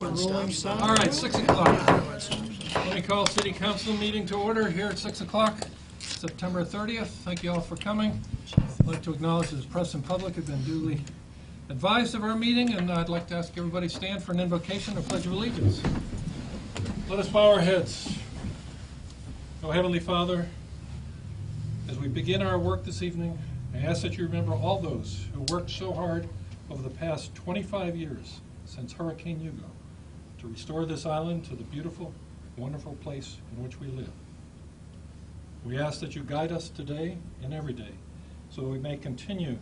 Rolling Stone. All right, 6 o'clock. Let me call City Council meeting to order here at 6 o'clock, September 30th. Thank you all for coming. I'd like to acknowledge that the press and public have been duly advised of our meeting, and I'd like to ask everybody to stand for an invocation or pledge of allegiance. Let us bow our heads. O Heavenly Father, as we begin our work this evening, I ask that you remember all those who worked so hard over the past 25 years since Hurricane Hugo to restore this island to the beautiful, wonderful place in which we live. We ask that you guide us today and every day so we may continue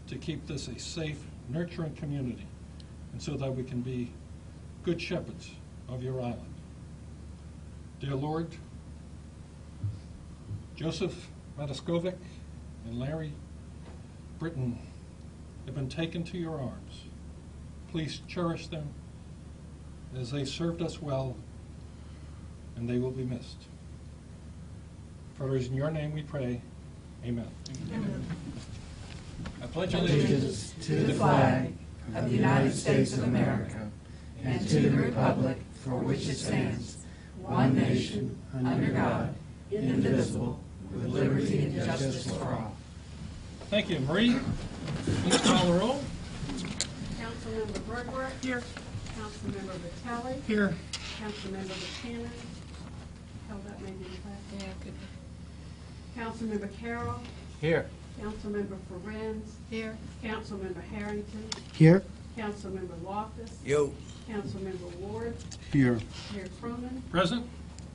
to keep this a safe, nurturing community and so that we can be good shepherds of your island. Dear Lord, Joseph Mataskovic and Larry Britton have been taken to your arms. Please cherish them as they served us well, and they will be missed. For it is in your name we pray. Amen. Amen. I pledge allegiance to the flag of the United States of America and to the republic for which it stands, one nation, under God, indivisible, with liberty and justice for all. Thank you. Marie, please call the roll. Councilmember Bergworth. Here. Councilmember Vitale. Here. Councilmember Buchanan. Held up maybe in the back. Yeah, could be. Councilmember Carroll. Here. Councilmember Ferenz. Here. Councilmember Harrington. Here. Councilmember Loftus. Yo. Councilmember Ward. Here. Mayor Cronin. Present.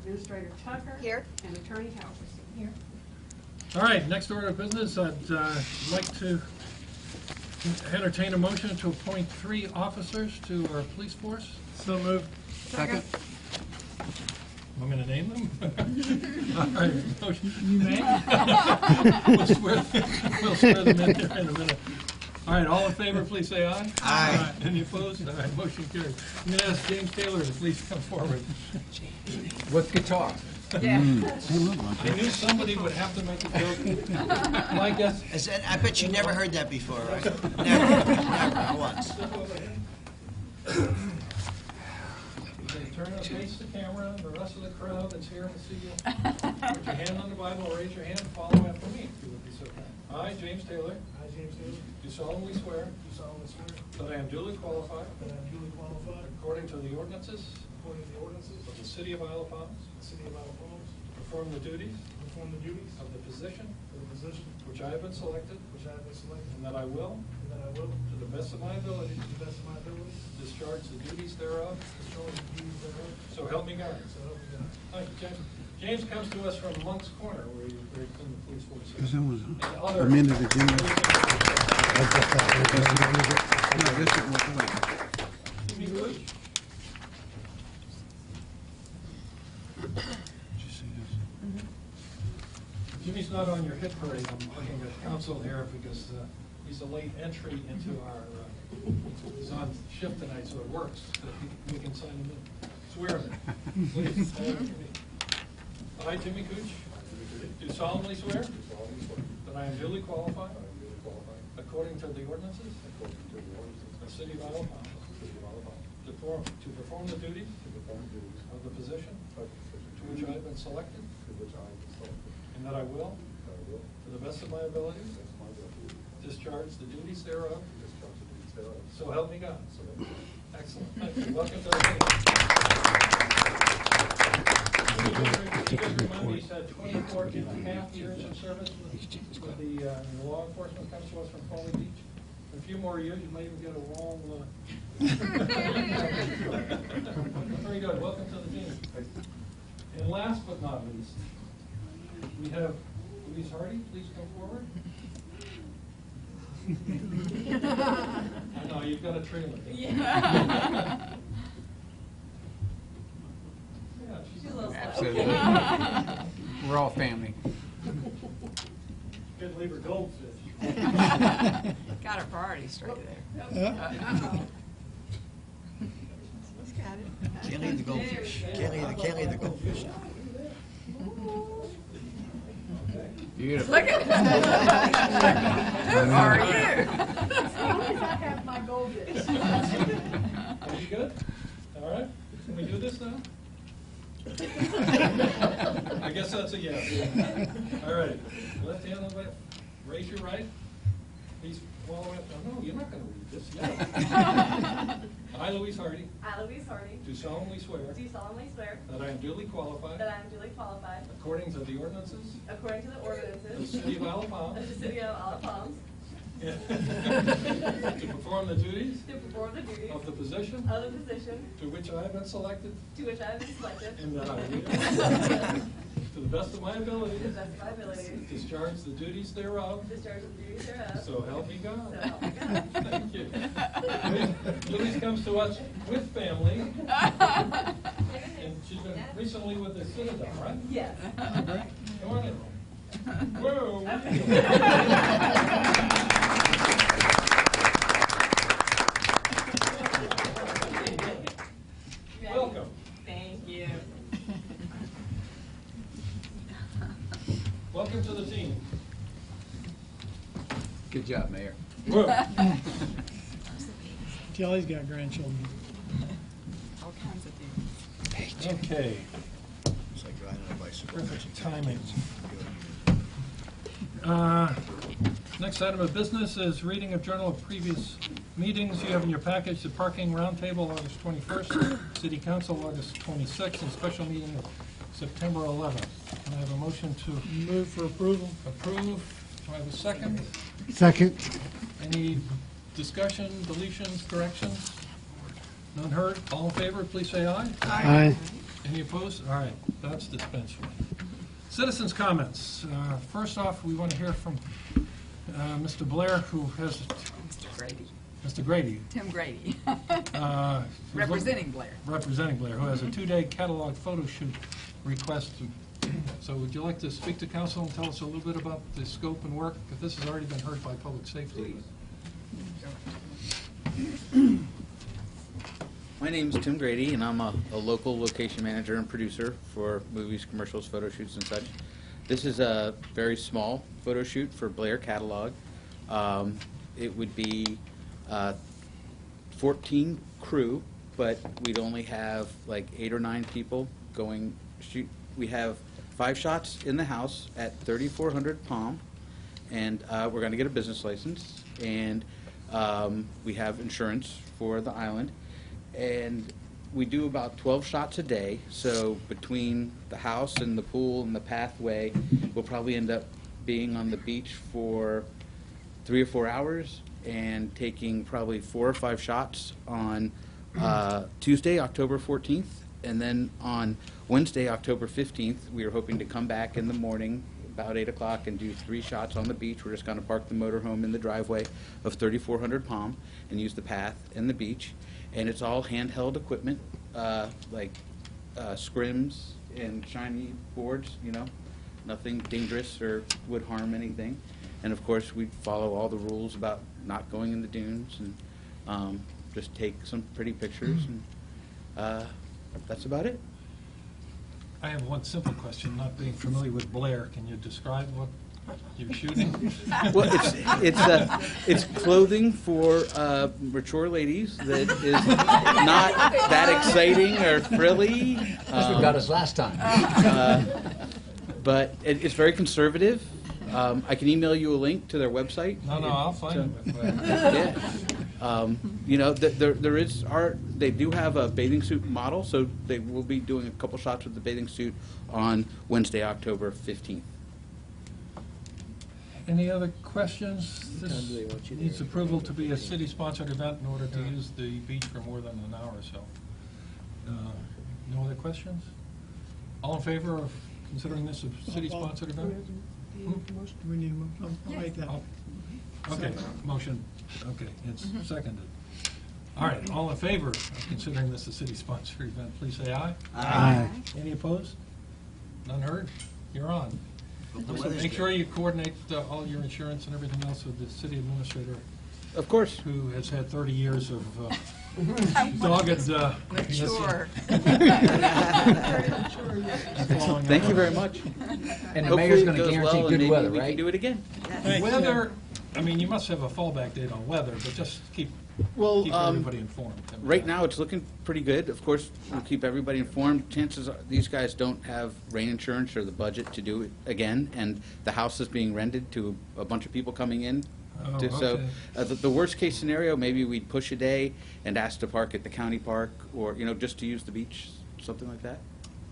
Administrator Tucker. Here. And Attorney Halverson. Here. All right, next order of business, I'd like to entertain a motion to appoint 3 officers to our police force. So moved. Second. I'm going to name them. All right, motion. You may. We'll swear them in here in a minute. All right, all in favor, please say aye. Aye. Any opposed? All right, motion carried. I'm going to ask James Taylor to please come forward. With guitar. Yeah. I knew somebody would have to make a joke. My guess. I bet you never heard that before, right? Never, not once. Okay, turn and face the camera, and the rest of the crowd that's here to see you. Put your hand on the Bible, raise your hand, and follow after me, if you would be so kind. I, James Taylor. I, James Taylor, Do solemnly swear do solemnly swear that I am duly qualified, that I am duly qualified, according to the ordinances according to the ordinances of of the City of Isle of Palms, the City of Isle Falls, to perform the duties to perform the duties of the position of the position which I have been selected, which I have been selected, and that I will, and that I will, to the best of my ability, to the best of my ability, discharge the duties thereof. discharge the duties thereof, So help me God. so help me God. Thank you, James. James comes to us from Monk's Corner, where he's in the police force. Because it was And other- amended agenda. Jimmy Good? Jimmy's not on your hit parade. I'm looking at council here because he's a late entry into our, he's on shift tonight, so it works. But we can sign him in. Swear him in. Please, stand after me. I, Jimmy Gooch, do solemnly swear that I am duly qualified, according to the ordinances of the City of Isle of Palms, to perform the duties of the position to which I have been selected, and that I will, to the best of my ability, discharge the duties thereof. So help me God. Excellent. Thank you. Welcome to the meeting. You guys remember he's had 24 and a half years of service with the law enforcement, comes to us from Foley Beach. In a few more years, you might even get a long Very good. Welcome to the team. And last but not least, we have Louise Hardy. Please come forward. I know, you've got a trailer. Yeah, she's Absolutely. We're all family. Good leave her goldfish. Got our priorities straight there. He's got it. Can't leave the goldfish. Can't leave the goldfish. Beautiful. Look at Who are you? As long as I have my goldfish. Are you good? All right, can we do this now? I guess that's a yes. All right, left hand on the left, raise your right. Please follow it. Oh, no, you're not going to read this yet. I, Louise Hardy, I, Louise Hardy, do solemnly swear do solemnly swear that I am duly qualified, that I am duly qualified, according to the ordinances according to the of the ordinances City of Isle of of Palm, the City of Isle of Palms, to perform the duties to perform the duties of the position of the position to which I have been selected, to which I have been selected, and that I will, to the best of my ability, to the best of my ability, discharge the duties thereof, discharge the duties thereof, so help me God. so help me God. Thank you. Louise comes to us with family, and she's been recently with the Citadel, right? Yes. Come on in. Whoa. Welcome. Thank you. Welcome to the team. Good job, Mayor. Whoa. Kelly's got grandchildren. All kinds of things. Okay. It's like riding a bicycle. Perfect timing. Next item of business is reading of journal of previous meetings. You have in your package the parking roundtable, August 21st, City Council, August 26th, and special meeting of September 11th. Can I have a motion to Move for approval. approve? Do I have a second? Second. Any discussion, deletions, corrections? None heard? All in favor, please say aye. Aye. Any opposed? All right, that's dispensed with. Citizens' comments. First off, we want to hear from Mr. Blair, who has, Mr. Grady. Mr. Grady. Tim Grady. who's Representing Blair. Representing Blair, who has a two-day catalog photo shoot request. So would you like to speak to council and tell us a little bit about the scope and work? Because this has already been heard by public safety. My name is Tim Grady, and I'm a local location manager and producer for movies, commercials, photo shoots, and such. This is a very small photo shoot for Blair Catalog. It would be 14 crew, but we'd only have like 8 or 9 people going shoot. We have 5 shots in the house at 3400 Palm, and we're going to get a business license, and we have insurance for the island. And we do about 12 shots a day, so between the house and the pool and the pathway, we'll probably end up being on the beach for 3 or 4 hours and taking probably 4 or 5 shots on Tuesday, October 14th, and then on Wednesday, October 15th, we are hoping to come back in the morning about 8 o'clock and do 3 shots on the beach. We're just going to park the motorhome in the driveway of 3400 Palm and use the path and the beach. And it's all handheld equipment, like scrims and shiny boards, you know, nothing dangerous or would harm anything. And of course, we follow all the rules about not going in the dunes and just take some pretty pictures. And that's about it. I have one simple question, not being familiar with Blair. Can you describe what you're shooting? Well, it's clothing for mature ladies that is not that exciting or frilly. That's what got us last time. But it's very conservative. I can email you a link to their website. No, I'll find it. Yeah. You know, they do have a bathing suit model, so they will be doing a couple shots with the bathing suit on Wednesday, October 15th. Any other questions? This needs approval to be a city-sponsored event in order to use the beach for more than an hour or so. No other questions? All in favor of considering this a city-sponsored event? We need a motion. I'll make that. Okay, motion, okay, it's seconded. All right, all in favor of considering this a city-sponsored event, please say aye. Aye. Any opposed? None heard? You're on. The So weather's make good. sure you coordinate all your insurance and everything else with the city administrator, Of course. who has had 30 years of dogged. Mature. Thank you very much. And the Hopefully mayor's it going to goes guarantee well, and good maybe weather, we right? can do it again. Weather, I mean, you must have a fallback date on weather, but just keep Well, keep everybody informed? right now, it's looking pretty good. Of course, we'll keep everybody informed. Chances are, these guys don't have rain insurance or the budget to do it again, and the house is being rented to a bunch of people coming in. Oh, So, okay. the worst-case scenario, maybe we'd push a day and ask to park at the county park, or, just to use the beach, something like that.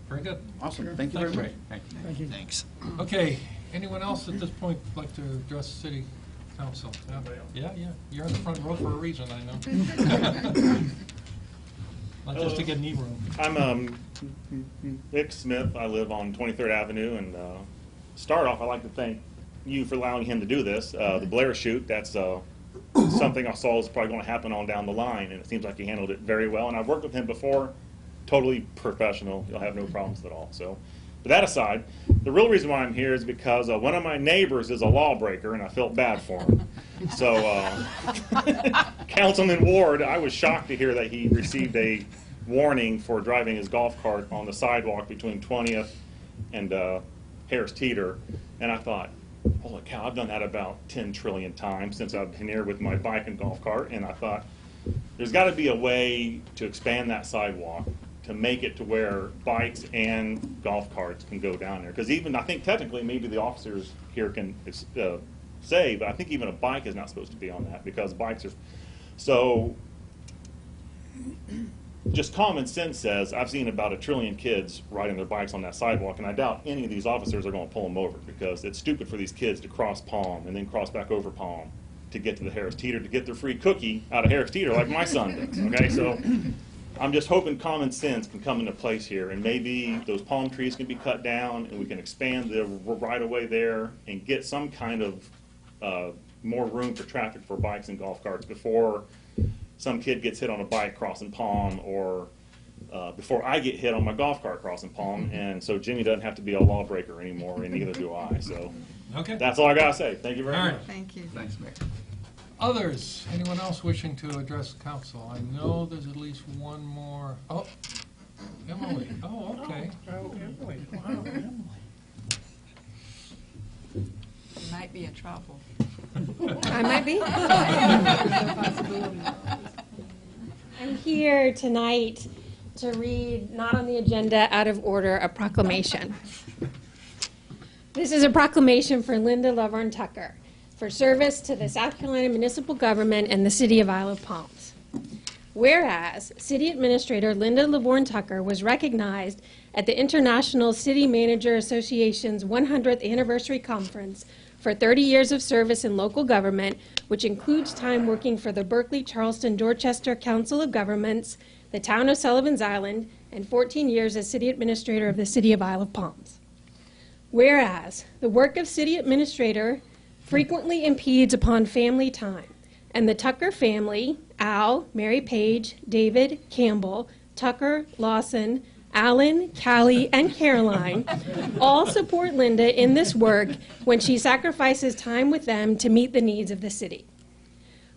Very good. Awesome, thank you very much. Thank you. Thanks. Okay, anyone else at this point like to address the city council? Yeah, you're in the front row for a reason, I know. Not just to get knee room. I'm Vic Smith. I live on 23rd Avenue, and start off, I'd like to thank you for allowing him to do this. The Blair shoot, that's something I saw is probably going to happen on down the line, and it seems like he handled it very well. And I've worked with him before, totally professional. You'll have no problems at all. So, but that aside, the real reason why I'm here is because one of my neighbors is a lawbreaker, and I felt bad for him. So, Councilman Ward, I was shocked to hear that he received a warning for driving his golf cart on the sidewalk between 20th and Harris Teeter, and I thought, holy cow, I've done that about 10 trillion times since I've been here with my bike and golf cart, and I thought, there's got to be a way to expand that sidewalk to make it to where bikes and golf carts can go down there. Because even, I think technically, maybe the officers here can say, but I think even a bike is not supposed to be on that because bikes are, so just common sense says, I've seen about 1 trillion kids riding their bikes on that sidewalk, and I doubt any of these officers are going to pull them over because it's stupid for these kids to cross Palm and then cross back over Palm to get to the Harris Teeter to get their free cookie out of Harris Teeter like my son does, okay? So I'm just hoping common sense can come into place here, and maybe those palm trees can be cut down and we can expand the right-of-way there and get some kind of more room for traffic for bikes and golf carts before some kid gets hit on a bike crossing Palm, or before I get hit on my golf cart crossing Palm, and so Jimmy doesn't have to be a lawbreaker anymore, and neither do I. So Okay. that's all I gotta say. Thank you very All much. right. Thank you. Thanks, Mayor. Others, anyone else wishing to address council? I know there's at least one more. Oh, Emily. Oh, okay. You might be in trouble. I might be. I'm here tonight to read, not on the agenda, out of order, a proclamation. This is a proclamation for Linda Laverne Tucker for service to the South Carolina municipal government and the city of Isle of Palms. Whereas City Administrator Linda Laverne Tucker was recognized at the International City Manager Association's 100th Anniversary Conference for 30 years of service in local government, which includes time working for the Berkeley, Charleston, Dorchester Council of Governments, the town of Sullivan's Island, and 14 years as City Administrator of the City of Isle of Palms. Whereas the work of City Administrator frequently impedes upon family time, and the Tucker family, Al, Mary Page, David, Campbell, Tucker, Lawson, Alan, Callie, and Caroline all support Linda in this work when she sacrifices time with them to meet the needs of the city.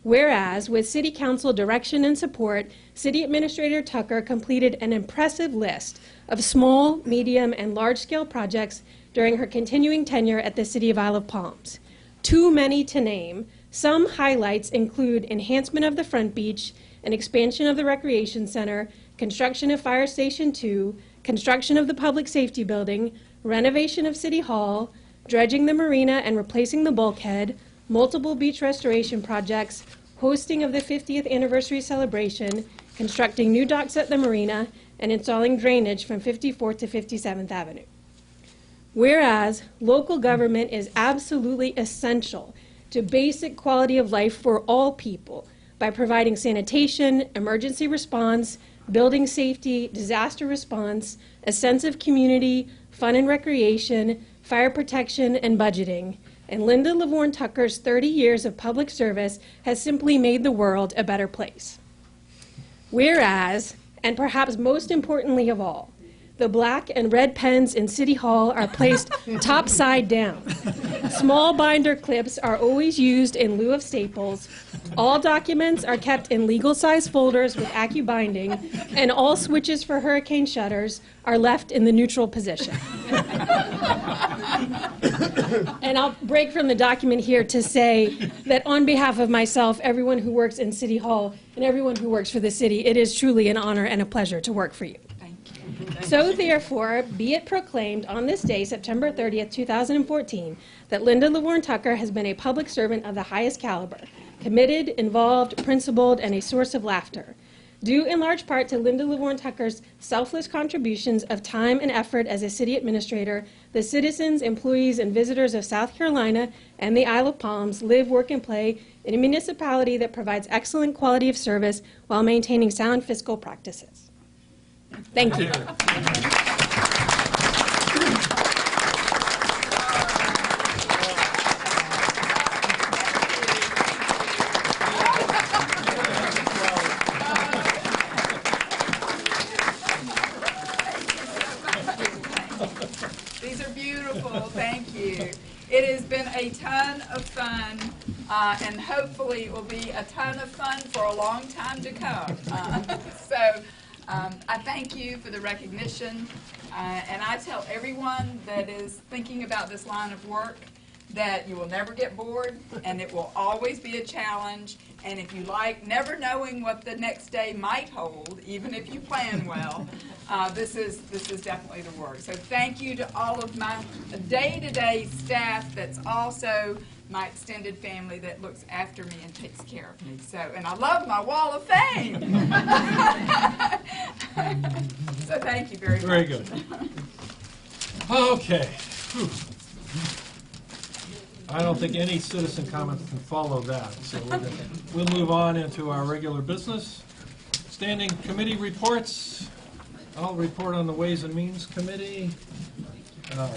Whereas, with City Council direction and support, City Administrator Tucker completed an impressive list of small, medium, and large-scale projects during her continuing tenure at the City of Isle of Palms. Too many to name. Some highlights include enhancement of the front beach, an expansion of the recreation center, construction of Fire Station 2, construction of the public safety building, renovation of City Hall, dredging the marina and replacing the bulkhead, multiple beach restoration projects, hosting of the 50th anniversary celebration, constructing new docks at the marina, and installing drainage from 54th to 57th Avenue. Whereas local government is absolutely essential to basic quality of life for all people by providing sanitation, emergency response, building safety, disaster response, a sense of community, fun and recreation, fire protection, and budgeting. And Linda Laverne Tucker's 30 years of public service has simply made the world a better place. Whereas, and perhaps most importantly of all, The black and red pens in City Hall are placed topside down. Small binder clips are always used in lieu of staples. All documents are kept in legal-size folders with AccuBinding, and all switches for hurricane shutters are left in the neutral position. And I'll break from the document here to say that on behalf of myself, everyone who works in City Hall, and everyone who works for the city, it is truly an honor and a pleasure to work for you. Thank you. So therefore, be it proclaimed on this day, September 30th, 2014, that Linda Lavorne Tucker has been a public servant of the highest caliber, committed, involved, principled, and a source of laughter. Due in large part to Linda Lavorne Tucker's selfless contributions of time and effort as a city administrator, the citizens, employees, and visitors of South Carolina and the Isle of Palms live, work, and play in a municipality that provides excellent quality of service while maintaining sound fiscal practices. Thank you. These are beautiful. Thank you. It has been a ton of fun, and hopefully it will be a ton of fun for a long time to come. I thank you for the recognition, and I tell everyone that is thinking about this line of work that you will never get bored, and it will always be a challenge. And if you like never knowing what the next day might hold, even if you plan well, this is definitely the work. So thank you to all of my day-to-day staff that's also my extended family that looks after me and takes care of me. So, and I love my Wall of Fame. So thank you very much. Very good. Okay. Whew. I don't think any citizen comments can follow that, so we'll move on into our regular business. Standing committee reports. I'll report on the Ways and Means Committee. Thank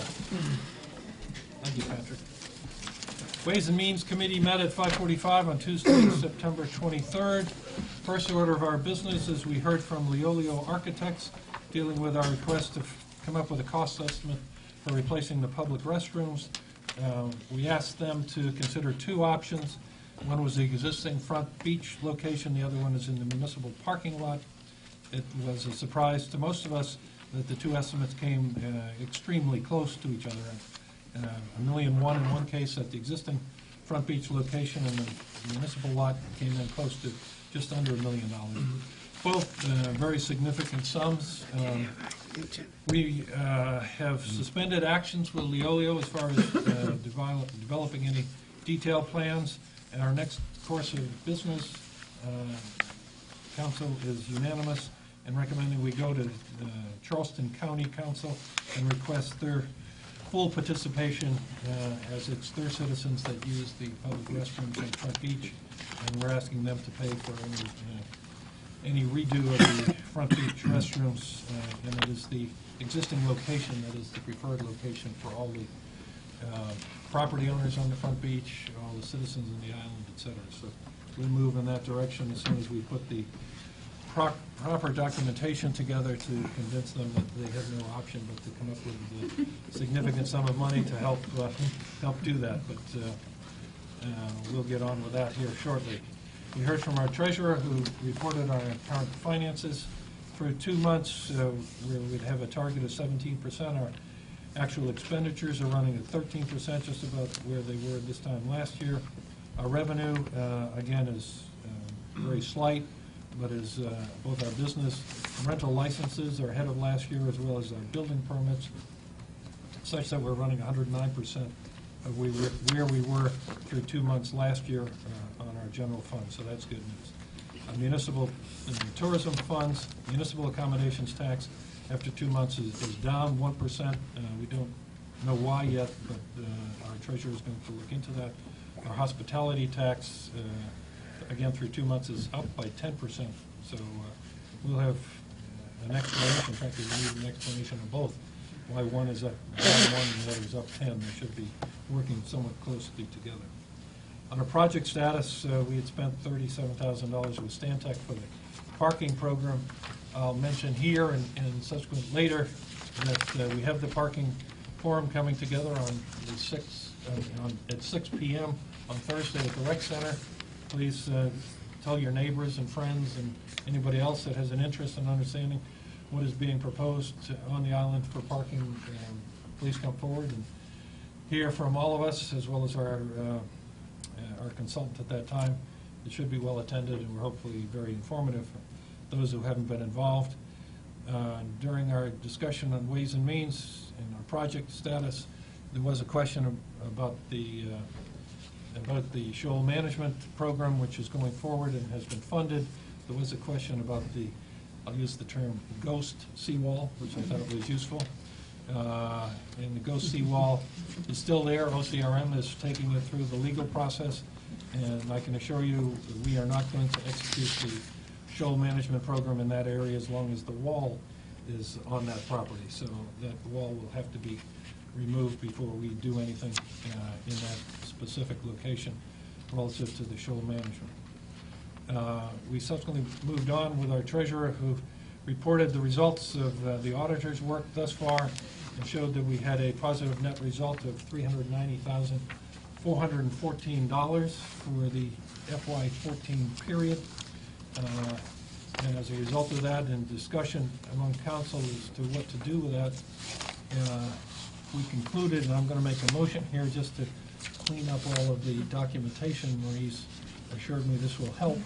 you, Patrick. Ways and Means Committee met at 5:45 on Tuesday, September 23rd. First order of our business is we heard from Leolio Architects dealing with our request to come up with a cost estimate for replacing the public restrooms. We asked them to consider two options. One was the existing front beach location, the other one is in the municipal parking lot. It was a surprise to most of us that the two estimates came extremely close to each other. $1.1 million in one case at the existing front beach location, and the municipal lot came in close to just under $1 million. Both very significant sums. We have suspended actions with Leolio as far as developing any detailed plans. And our next course of business, council is unanimous in recommending we go to Charleston County Council and request their full participation as it's their citizens that use the public restrooms at Front Beach, and we're asking them to pay for any redo of the Front Beach restrooms, and it is the existing location that is the preferred location for all the property owners on the Front Beach, all the citizens in the island, et cetera. So we'll move in that direction as soon as we put the proper documentation together to convince them that they have no option but to come up with a significant sum of money to help do that. But we'll get on with that here shortly. We heard from our treasurer, who reported our current finances. For 2 months, we would have a target of 17%. Our actual expenditures are running at 13%, just about where they were this time last year. Our revenue, again, is very slight, but is both our business rental licenses are ahead of last year, as well as our building permits, such that we're running 109% of where we were through 2 months last year on our general fund, so that's good news. Municipal tourism funds, municipal accommodations tax, after 2 months is down 1%. We don't know why yet, but our treasurer is going to look into that. Our hospitality tax, again, through 2 months is up by 10%. So we'll have an explanation. Frankly, we need an explanation of both. Why one is up 1 and the other is up 10. They should be working somewhat closely together. On a project status, we had spent $37,000 with Stantec for the parking program. I'll mention here and subsequent later that we have the parking forum coming together on the 6th, at 6 p.m. on Thursday at the Rec Center. Please tell your neighbors and friends and anybody else that has an interest in understanding what is being proposed on the island for parking. Please come forward and hear from all of us, as well as our consultant at that time. It should be well attended, and we're hopefully very informative for those who haven't been involved. During our discussion on Ways and Means and our project status, there was a question about the shoal management program, which is going forward and has been funded. There was a question about the, I'll use the term, ghost seawall, which I thought was useful. And the ghost seawall is still there. OCRM is taking it through the legal process, and I can assure you that we are not going to execute the shoal management program in that area as long as the wall is on that property. So that wall will have to be removed before we do anything in that specific location relative to the shoal management. We subsequently moved on with our treasurer, who reported the results of the auditor's work thus far and showed that we had a positive net result of $390,414 for the FY14 period. And as a result of that, and discussion among council as to what to do with that, we concluded, and I'm going to make a motion here just to clean up all of the documentation. Maurice assured me this will help,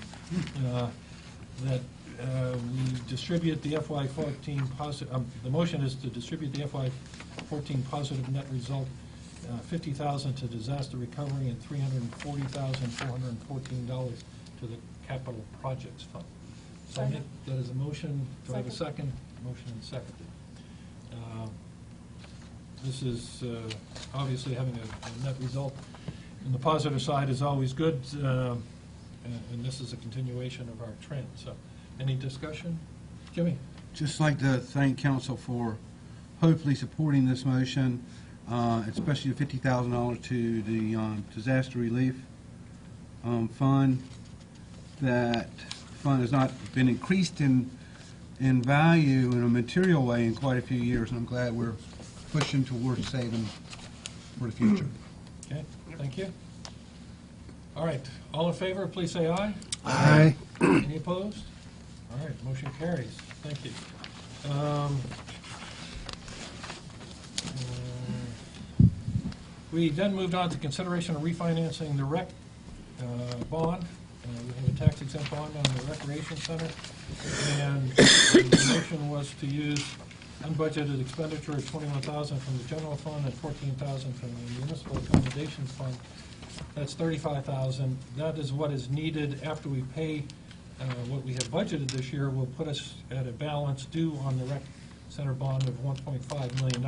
that we distribute the FY14 positive, the motion is to distribute the FY14 positive net result, $50,000 to disaster recovery and $340,414 to the capital projects fund. So I make that as a motion. Do I have a second? Motion and seconded. This is obviously having a net result. And the positive side is always good, and this is a continuation of our trend. So, any discussion? Jimmy? Just like to thank council for hopefully supporting this motion, especially the $50,000 to the disaster relief fund. That fund has not been increased in value in a material way in quite a few years, and I'm glad we're pushing towards saving for the future. Okay, thank you. All right, all in favor, please say aye. Aye. Any opposed? All right, motion carries. Thank you. We then moved on to consideration of refinancing the rec bond. We have a tax exempt bond on the recreation center, and the motion was to use unbudgeted expenditure of $21,000 from the general fund and $14,000 from the municipal accommodations fund. That's $35,000. That is what is needed after we pay what we have budgeted this year. Will put us at a balance due on the rec center bond of $1.5 million,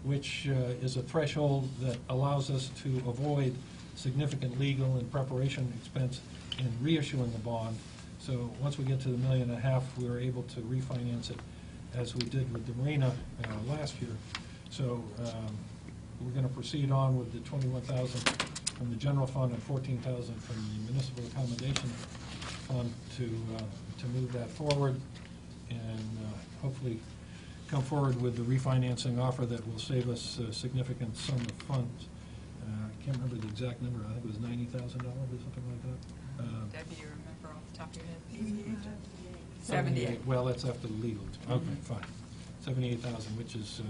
which is a threshold that allows us to avoid significant legal and preparation expense in reissuing the bond. So once we get to the $1.5 million, we're able to refinance it as we did with the marina last year. So we're going to proceed on with the $21,000 from the general fund and $14,000 from the municipal accommodation fund to move that forward and hopefully come forward with the refinancing offer that will save us a significant sum of funds. I can't remember the exact number. I think it was $90,000 or something like that. Debbie, you remember off the top of your head? 78. Well, that's after the legal. Okay, fine. 78,000, which is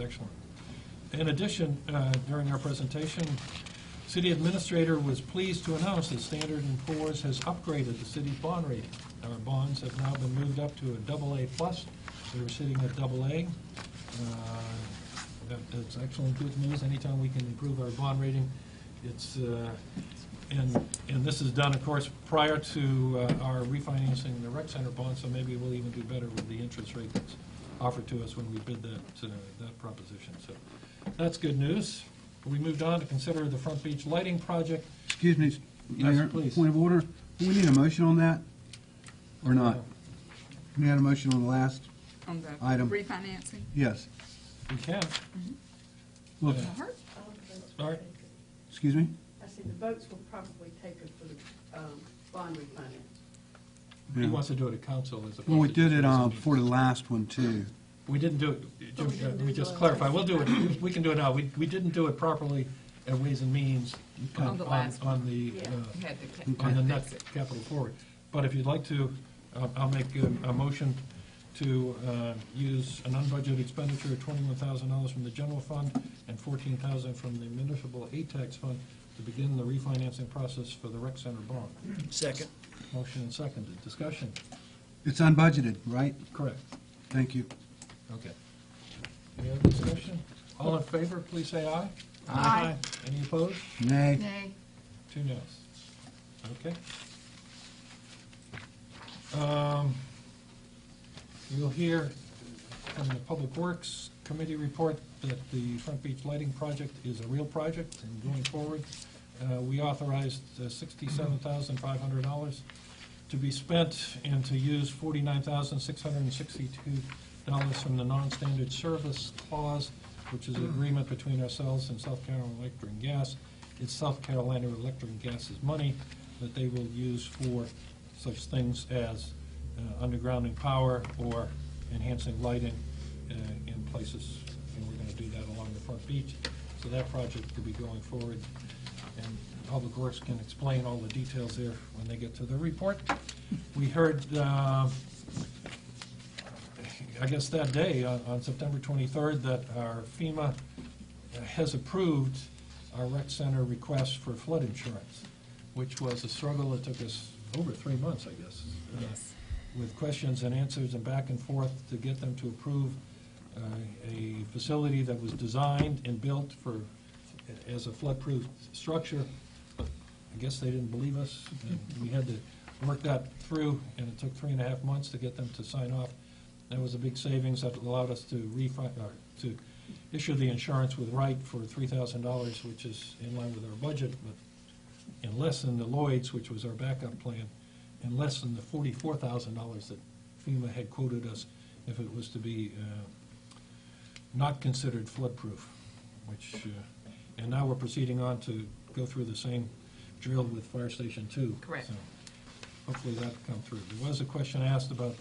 excellent. In addition, during our presentation, City Administrator was pleased to announce that Standard & Poor's has upgraded the city's bond rating. Our bonds have now been moved up to a AA+. We were sitting at AA. That's excellent good news. Anytime we can improve our bond rating, it's and this is done, of course, prior to our refinancing the rec center bond. So maybe we'll even do better with the interest rate that's offered to us when we bid that proposition. So that's good news. We moved on to consider the Front Beach lighting project. Excuse me, Mayor, Yes, please. point of order. Do we need a motion on that or not? We had a motion on the last On the item. refinancing? Yes. We can. Well, All right. excuse me? I see the votes will probably take us for the bond refinance. He Yeah. wants to do it at council as opposed to. Well, we did it just for the last one, too. We didn't do it, Jim, let me just clarify, we'll do it, we can do it now. We didn't do it properly at Ways and Means On the last one. on the, We had to on the fix net it. capital forward. But if you'd like to, I'll make a motion to use an unbudgeted expenditure of $21,000 from the general fund and $14,000 from the municipal aid tax fund to begin the refinancing process for the rec center bond. Second. Motion and seconded. Discussion? It's unbudgeted, right? Correct. Thank you. Okay. Any other discussion? All in favor, please say aye. Aye. Any opposed? Nay. Nay. 2 noes. Okay. You'll hear from the Public Works Committee report that the Front Beach Lighting Project is a real project, and going forward, we authorized $67,500 to be spent and to use $49,662 from the non-standard service clause, which is an agreement between ourselves and South Carolina Electric and Gas. It's South Carolina Electric and Gas's money that they will use for such things as undergrounding power or enhancing lighting in places, and we're going to do that along the front beach. So that project could be going forward, and Public Works can explain all the details there when they get to the report. We heard, I guess that day, on September 23rd, that our FEMA has approved our rec center request for flood insurance, which was a struggle that took us over 3 months, I guess. Yes. With questions and answers and back and forth to get them to approve a facility that was designed and built as a flood-proof structure. But I guess they didn't believe us, and we had to work that through, and it took 3.5 months to get them to sign off. That was a big savings that allowed us to to issue the insurance with Wright for $3,000, which is in line with our budget, but in less than the Lloyd's, which was our backup plan, and less than the $44,000 that FEMA had quoted us if it was to be not considered flood-proof, which, and now we're proceeding on to go through the same drill with Fire Station 2. Correct. So hopefully that'll come through. There was a question asked about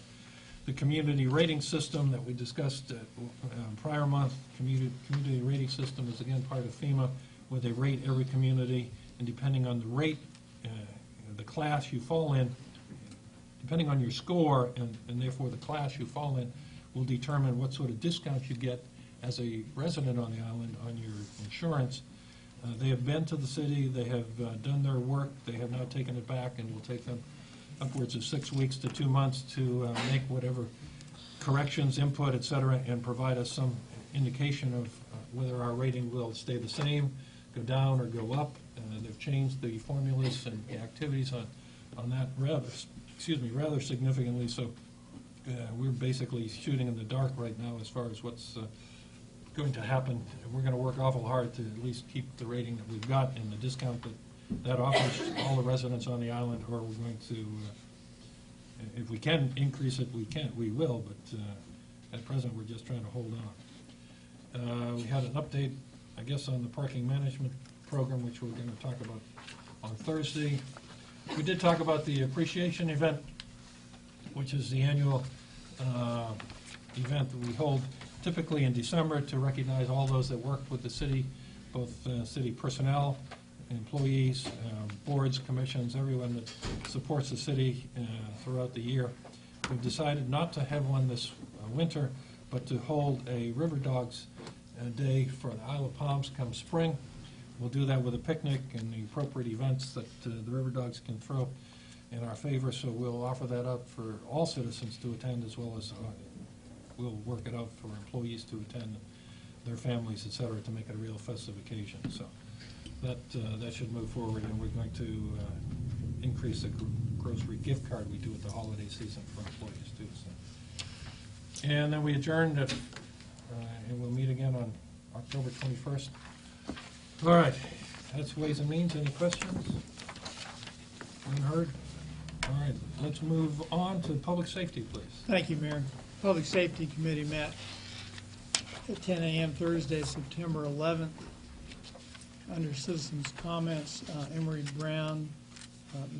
the community rating system that we discussed prior month. Community rating system is again part of FEMA, where they rate every community, and depending on the rate, the class you fall in, depending on your score and therefore the class you fall in, will determine what sort of discount you get as a resident on the island on your insurance. They have been to the city, they have done their work, they have now taken it back, and will take them upwards of 6 weeks to 2 months to make whatever corrections, input, et cetera, and provide us some indication of whether our rating will stay the same, go down, or go up. They've changed the formulas and the activities on that rather significantly. So we're basically shooting in the dark right now as far as what's going to happen. And we're going to work awful hard to at least keep the rating that we've got and the discount that offers all the residents on the island, or we're going to, if we can increase it, we will, but at present, we're just trying to hold on. We had an update, I guess, on the parking management program, which we're going to talk about on Thursday. We did talk about the appreciation event, which is the annual event that we hold typically in December to recognize all those that work with the city, both city personnel, employees, boards, commissions, everyone that supports the city throughout the year. We've decided not to have one this winter, but to hold a River Dogs Day for the Isle of Palms come spring. We'll do that with a picnic and the appropriate events that the River Dogs can throw in our favor, so we'll offer that up for all citizens to attend, as well as we'll work it out for employees to attend, their families, et cetera, to make it a real festive occasion. So that should move forward, and we're going to increase the grocery gift card we do at the holiday season for employees too. So. And then we adjourned, and we'll meet again on October 21st. All right, that's Ways and Means. Any questions? Unheard? All right, let's move on to Public Safety, please. Thank you, Mayor. Public Safety Committee met at 10 a.m. Thursday, September 11th. Under citizens' comments, Emery Brown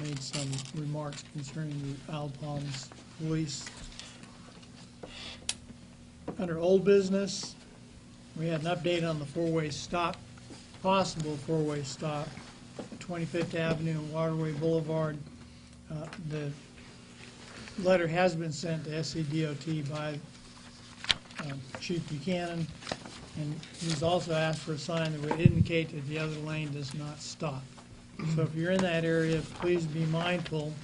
made some remarks concerning the Isle Palms police. Under old business, we had an update on the four-way stop, possible four-way stop, 25th Avenue and Waterway Boulevard. The letter has been sent to SCDOT by Chief Buchanan, and he's also asked for a sign that would indicate that the other lane does not stop. So if you're in that area, please be mindful.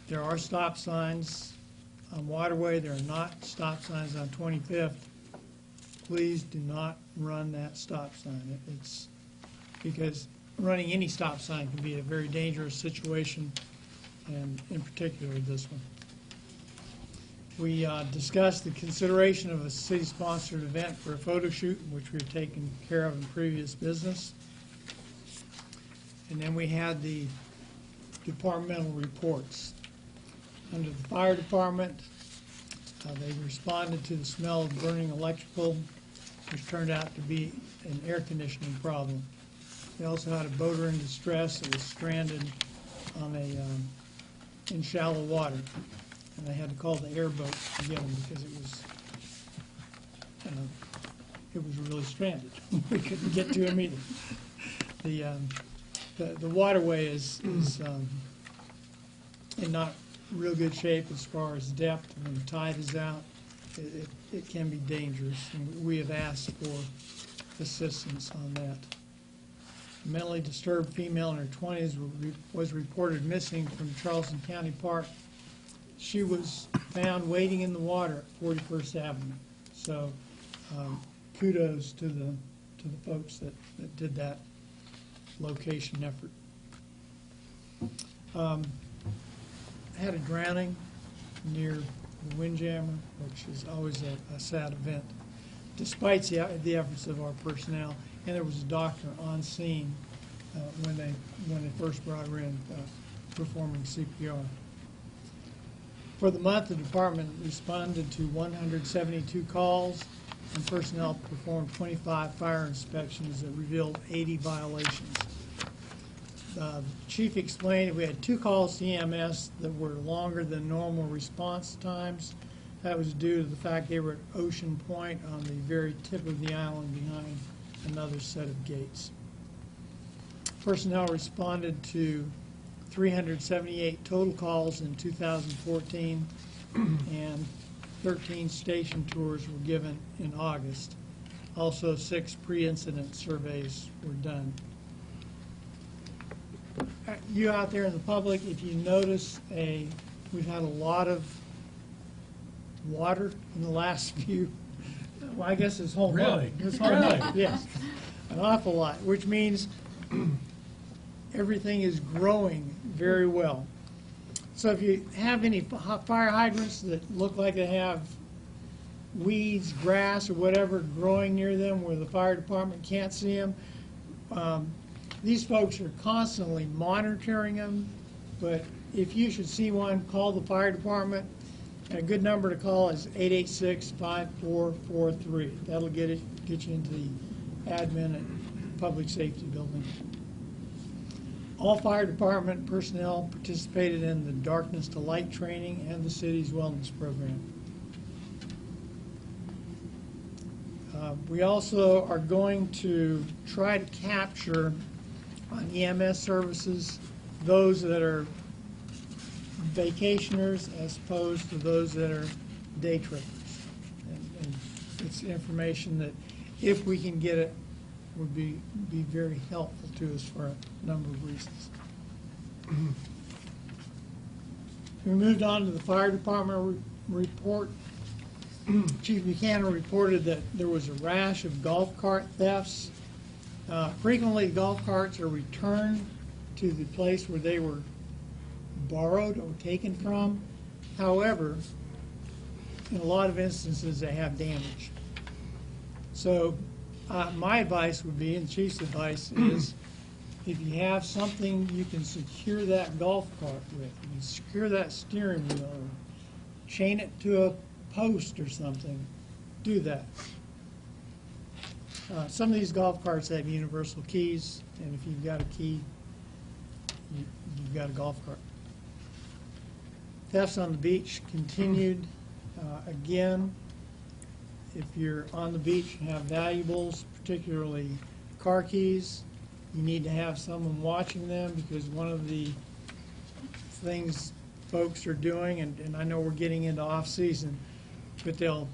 There are stop signs on Waterway. There are not stop signs on 25th. Please do not run that stop sign. It's because running any stop sign can be a very dangerous situation, and in particular this one. We discussed the consideration of a city-sponsored event for a photo shoot, which we've taken care of in previous business. And then we had the departmental reports. Under the fire department, they responded to the smell of burning electrical, which turned out to be an air conditioning problem. They also had a boater in distress that was stranded on in shallow water, and they had to call the airboat to get him because it was really stranded. We couldn't get to him either. The waterway is in not real good shape as far as depth. When the tide is out, it can be dangerous, and we have asked for assistance on that. A mentally disturbed female in her 20s was reported missing from Charleston County Park. She was found wading in the water at 41st Avenue. So kudos to the folks that did that location effort. I had a drowning near the Windjammer, which is always a sad event, despite the efforts of our personnel. And there was a doctor on scene when they first brought her in performing CPR. For the month, the department responded to 172 calls, and personnel performed 25 fire inspections that revealed 80 violations. The chief explained we had 2 calls to EMS that were longer than normal response times. That was due to the fact they were at Ocean Point on the very tip of the island behind another set of gates. Personnel responded to 378 total calls in 2014, and 13 station tours were given in August. Also, 6 pre-incident surveys were done. You out there in the public, if you notice, we've had a lot of water in the last few, well, I guess this whole Really? month. This whole month, yes. An awful lot, which means everything is growing very well. So if you have any fire hydrants that look like they have weeds, grass, or whatever growing near them where the fire department can't see them, these folks are constantly monitoring them, but if you should see one, call the fire department. A good number to call is 886-5443. That'll get you into the admin and public safety building. All fire department personnel participated in the Darkness to Light training and the city's wellness program. We also are going to try to capture on EMS services those that are vacationers as opposed to those that are day trippers. And it's information that, if we can get it, would be very helpful to us for a number of reasons. We moved on to the fire department report. Chief Buchanan reported that there was a rash of golf cart thefts. Frequently, golf carts are returned to the place where they were borrowed or taken from. However, in a lot of instances, they have damage. So my advice would be, and the chief's advice is, if you have something you can secure that golf cart with, you can secure that steering wheel, or chain it to a post or something, do that. Some of these golf carts have universal keys, and if you've got a key, you've got a golf cart. Thefts on the beach continued. Again, if you're on the beach and have valuables, particularly car keys, you need to have someone watching them, because one of the things folks are doing, and I know we're getting into off-season, but they'll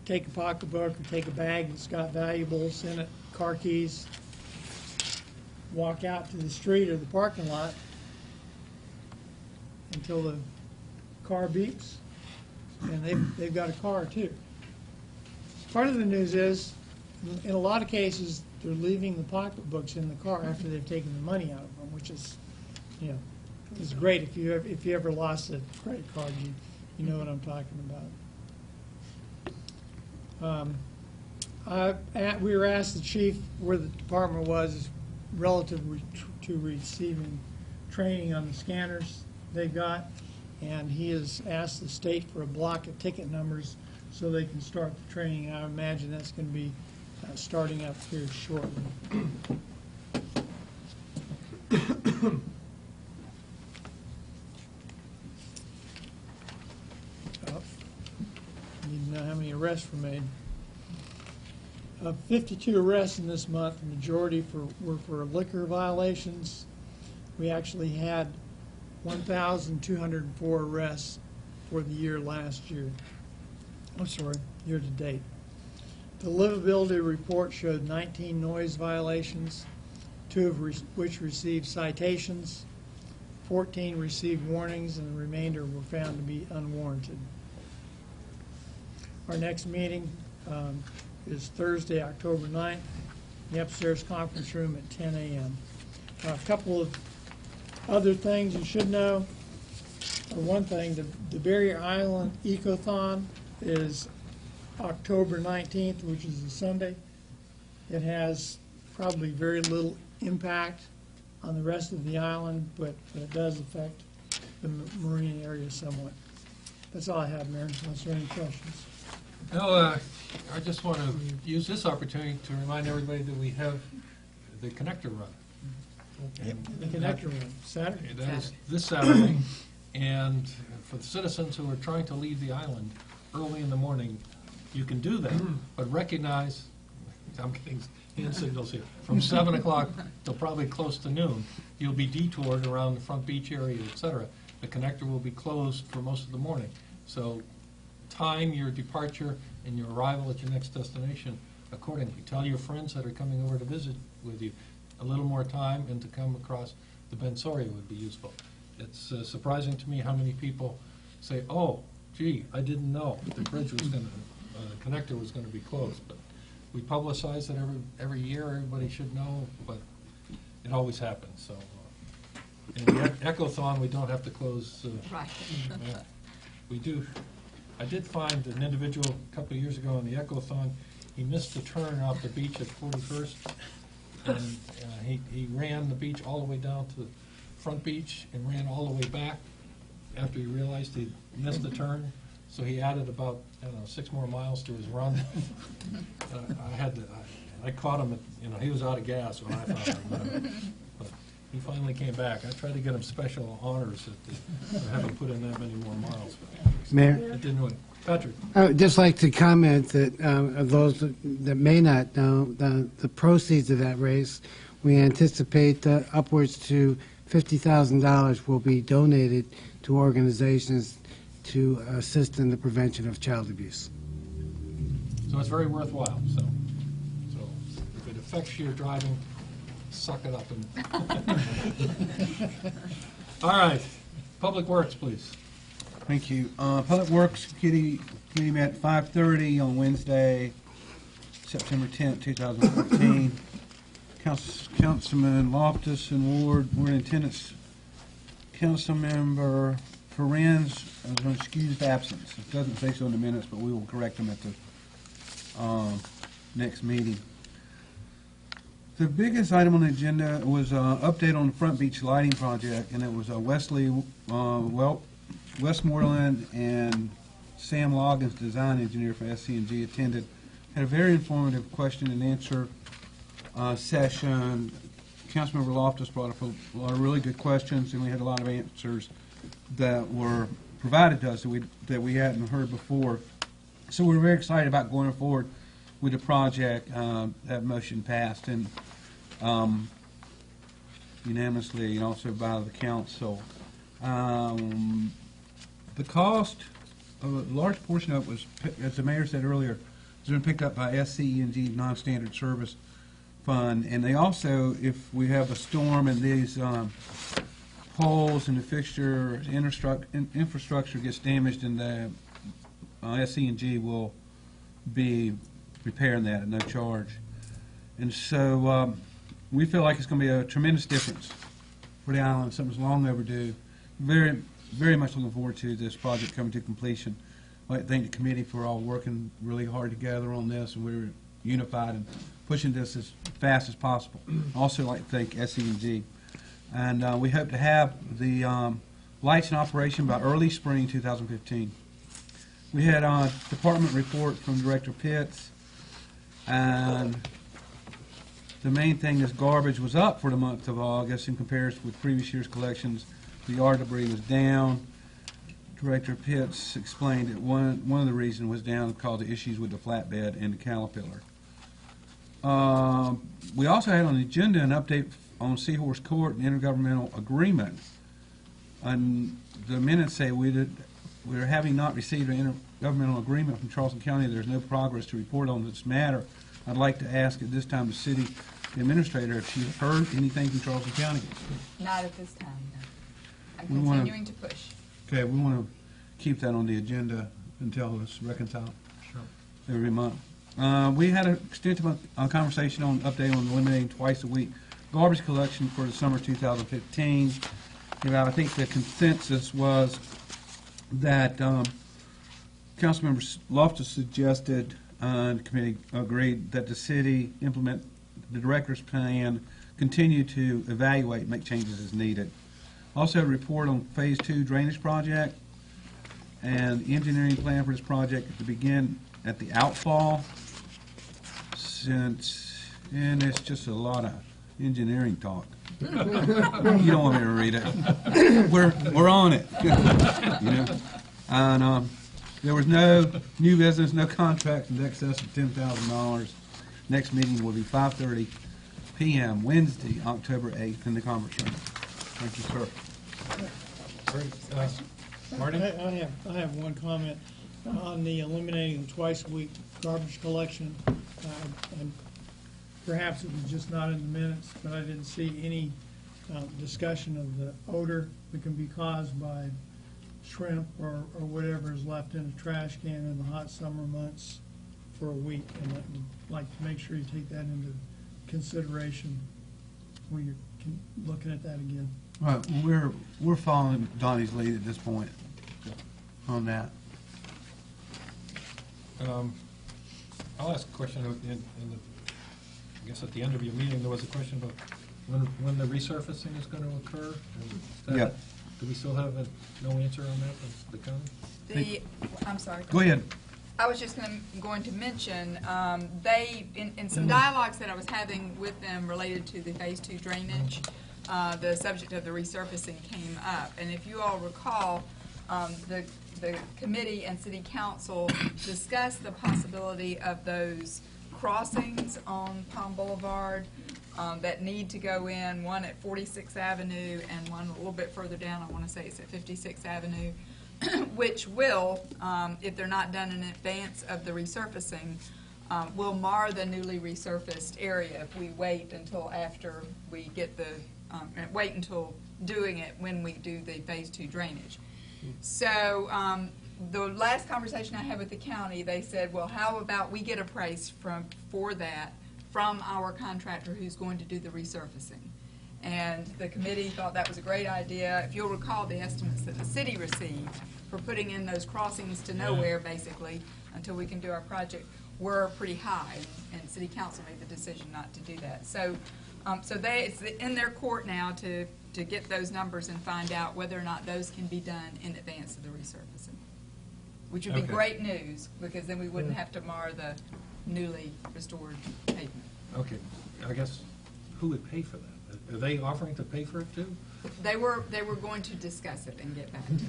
take a pocketbook or take a bag that's got valuables in it, car keys, walk out to the street or the parking lot until the car beeps, and they've got a car too. Part of the news is, in a lot of cases, they're leaving the pocketbooks in the car after they've taken the money out of them, which is, you know, is great. If you ever lost a credit card, you know what I'm talking about. We were asked the chief where the department was relative to receiving training on the scanners they got, and he has asked the state for a block of ticket numbers so they can start the training. I imagine that's going to be starting up here shortly. Need to know how many arrests were made. 52 arrests in this month. The majority were for liquor violations. We actually had 1,204 arrests for the year last year. I'm sorry, year to date. The livability report showed 19 noise violations, 2 of which received citations, 14 received warnings, and the remainder were found to be unwarranted. Our next meeting is Thursday, October 9th, in the upstairs conference room at 10 a.m. A couple of other things you should know. For one thing, the Barrier Island Ecothon is October 19th, which is a Sunday. It has probably very little impact on the rest of the island, but it does affect the marine area somewhat. That's all I have, Mayor, unless there are any questions. Well, I just want to use this opportunity to remind everybody that we have the connector run. The connector run, Saturday. That is this Saturday, and for the citizens who are trying to leave the island early in the morning, you can do that, but recognize, I'm getting hand signals here, from 7 o'clock till probably close to noon, you'll be detoured around the front beach area, et cetera. The connector will be closed for most of the morning. So time your departure and your arrival at your next destination accordingly. Tell your friends that are coming over to visit with you a little more time, and to come across the Ben Soria would be useful. It's surprising to me how many people say, oh, gee, I didn't know the bridge was going to, the connector was going to be closed. But we publicize that every year. Everybody should know, but it always happens. So in the Ecothon, we don't have to close. Right. We do. I did find an individual a couple of years ago in the Ecothon. He missed the turn off the beach at 41st, and he ran the beach all the way down to the front beach and ran all the way back after he realized he missed the turn. So he added about, I don't know, 6 more miles to his run. I caught him at, he was out of gas when I found him. But he finally came back. I tried to get him special honors to have him put in that many more miles. Mayor? It didn't really. Patrick? I would just like to comment that of those that may not know, the proceeds of that race, we anticipate upwards to $50,000 will be donated to organizations to assist in the prevention of child abuse. So it's very worthwhile. So if it affects your driving, suck it up. All right. Public Works, please. Thank you. Public Works Committee met at 5:30 on Wednesday, September 10th, 2014. Councilman Loftus and Ward were in attendance. Councilmember Ferenz was an excused absence. It doesn't say so in the minutes, but we will correct them at the next meeting. The biggest item on the agenda was an update on the Front Beach Lighting Project, and it was Westmoreland and Sam Loggins, design engineer for SC&G, attended. Had a very informative question and answer session. Councilmember Loftus brought up a lot of really good questions, and we had a lot of answers that were provided to us that we hadn't heard before. So we're very excited about going forward with the project. That motion passed and unanimously, and also by the council. The cost, a large portion of it was, as the mayor said earlier, has been picked up by SCE&G Non-Standard Service Fund, and they also, if we have a storm and these poles and the fixture infrastructure gets damaged, and the SCE&G will be repairing that at no charge. And so we feel like it's going to be a tremendous difference for the island. Something's long overdue. Very, very much looking forward to this project coming to completion. I'd like to thank the committee for all working really hard together on this, and we're unified and pushing this as fast as possible. Also like to thank SCE&G. And we hope to have the lights in operation by early spring 2015. We had a department report from Director Pitts, and the main thing is garbage was up for the month of August in comparison with previous year's collections. The yard debris was down. Director Pitts explained that one of the reasons was down because of issues with the flatbed and the Caterpillar. We also had on the agenda an update on Seahorse Court and intergovernmental agreement. And the minutes say we're having not received an intergovernmental agreement from Charleston County. There's no progress to report on this matter. I'd like to ask at this time the city administrator if she's heard anything from Charleston County. Not at this time, no. I'm We wanna- continuing to push. Okay, we want to keep that on the agenda until it's reconciled. Sure. Every month. We had an extensive conversation on update on eliminating twice a week garbage collection for the summer 2015. I think the consensus was that Councilmember Loftus suggested, and the committee agreed, that the city implement the director's plan, continue to evaluate, make changes as needed. Also, a report on Phase 2 drainage project and the engineering plan for this project to begin at the outfall, and it's just a lot of engineering talk. You don't want me to read it. We're on it. And there was no new business, no contracts in excess of $10,000. Next meeting will be 5:30 p.m. Wednesday, October 8th, in the conference room. Thank you, sir. Great. Marty? I have one comment on the eliminating the twice a week garbage collection. And perhaps it was just not in the minutes, but I didn't see any discussion of the odor that can be caused by shrimp or whatever is left in a trash can in the hot summer months for a week. And I'd like to make sure you take that into consideration when you're looking at that again. Well, we're following Donnie's lead at this point on that. I'll ask a question I guess at the end of your meeting, there was a question about when the resurfacing is going to occur. Yeah. Do we still have no answer on that from the county? I'm sorry. Go ahead. I was just going to mention, they, in some dialogues that I was having with them related to the Phase 2 drainage, the subject of the resurfacing came up. And if you all recall, the committee and city council discussed the possibility of those crossings on Palm Boulevard that need to go in, one at 46th Avenue and one a little bit further down, I want to say it's at 56th Avenue, which will, if they're not done in advance of the resurfacing, will mar the newly resurfaced area if we wait until after we get the, wait until doing it when we do the Phase 2 drainage. So the last conversation I had with the county, they said, well, how about we get a price for that from our contractor who's going to do the resurfacing? And the committee thought that was a great idea. If you'll recall, the estimates that the city received for putting in those crossings to nowhere, basically, until we can do our project, were pretty high, and city council made the decision not to do that. So, it's in their court now to get those numbers and find out whether or not those can be done in advance of the resurfacing, which would be great news, because then we wouldn't have to mar the newly restored pavement. Okay. I guess, who would pay for that? Are they offering to pay for it too? They were going to discuss it and get back to us.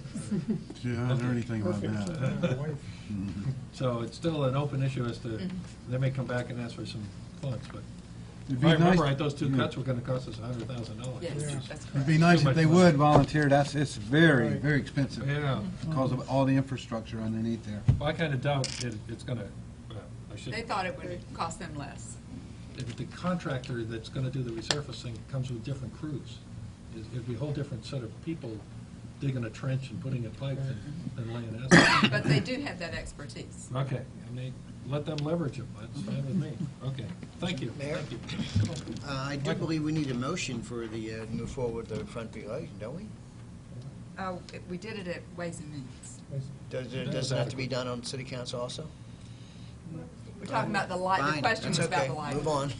Yeah, I haven't heard anything about that. So it's still an open issue as to, Mm-hmm. they may come back and ask for some funds, but It'd if be I remember nice- right, those two yeah. cuts were gonna cost us $100,000. Yes, that's It'd correct. be nice Too if they much would volunteer. It's very, very expensive Yeah, because of all the infrastructure underneath there. well, I kinda doubt it's gonna, I should. They thought it would cost them less. If the contractor that's gonna do the resurfacing comes with different crews, it'd be a whole different set of people digging a trench and putting in pipe than laying asphalt. But they do have that expertise. Okay, and they, let them leverage them, that's fine with me. Okay, thank you. Mayor? Thank you. I do believe we need a motion for the, move forward with the front view light, don't we? Oh, we did it at Ways and Means. Does it have to be done on city council also? We're talking about the light, the Fine, question was that's about okay. the light. Move on.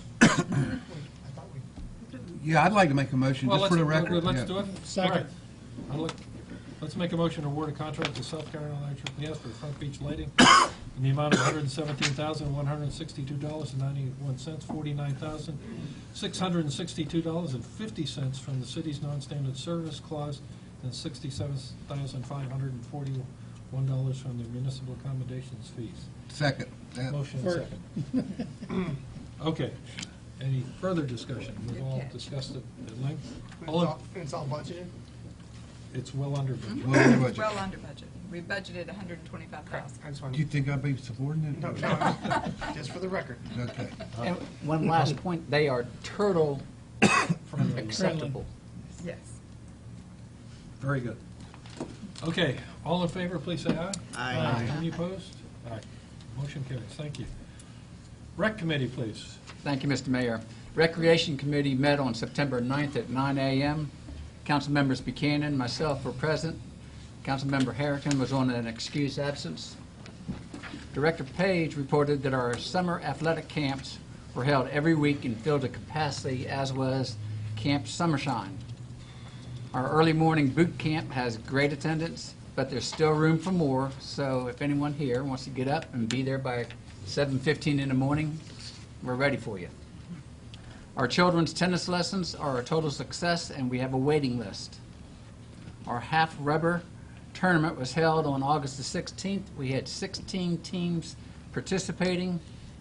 Yeah, I'd like to make a motion, Well, just for the record. let's yeah. do it. Second. All right. Let's make a motion to award a contract to South Carolina Electric Gas for front beach lighting in the amount of $117,162.91, $49,662.50 from the city's non-standard service clause, and $67,541 from the municipal accommodations fees. Second. That- Motion First. second. Okay. Any further discussion? We've all discussed it at length. It's all budgeted? It's well under budget. Well, under budget. Well under budget. We budgeted $125,000. I just Do wanted, you think I'd be supporting it? no, just for the record. Okay. And one last point, they are turtle acceptable. Yes. Very good. Okay, all in favor, please say aye. Aye. Any opposed? Aye. Motion carries. Thank you. Rec committee, please. Thank you, Mr. Mayor. Recreation Committee met on September 9th at 9 a.m. Council members Buchanan, myself were present. Councilmember Harrington was on an excused absence. Director Page reported that our summer athletic camps were held every week and filled to capacity, as was Camp Summershine. Our early morning boot camp has great attendance, but there's still room for more, so if anyone here wants to get up and be there by 7:15 in the morning, we're ready for you. Our children's tennis lessons are a total success, and we have a waiting list. Our half-rubber tournament was held on August the 16th. We had 16 teams participating.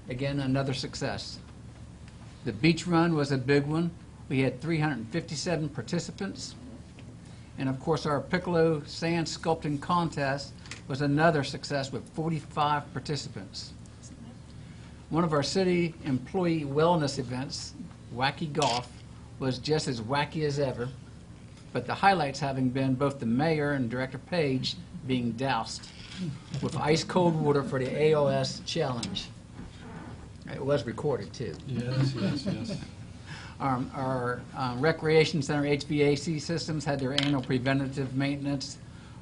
Again, another success. The beach run was a big one. We had 357 participants. And of course, our Piccolo sand sculpting contest was another success with 45 participants. One of our city employee wellness events, Wacky Golf, was just as wacky as ever, but the highlights having been both the mayor and Director Page being doused with ice-cold water for the AOS challenge. It was recorded, too. Yes, yes, yes. Our Recreation Center HVAC systems had their annual preventative maintenance.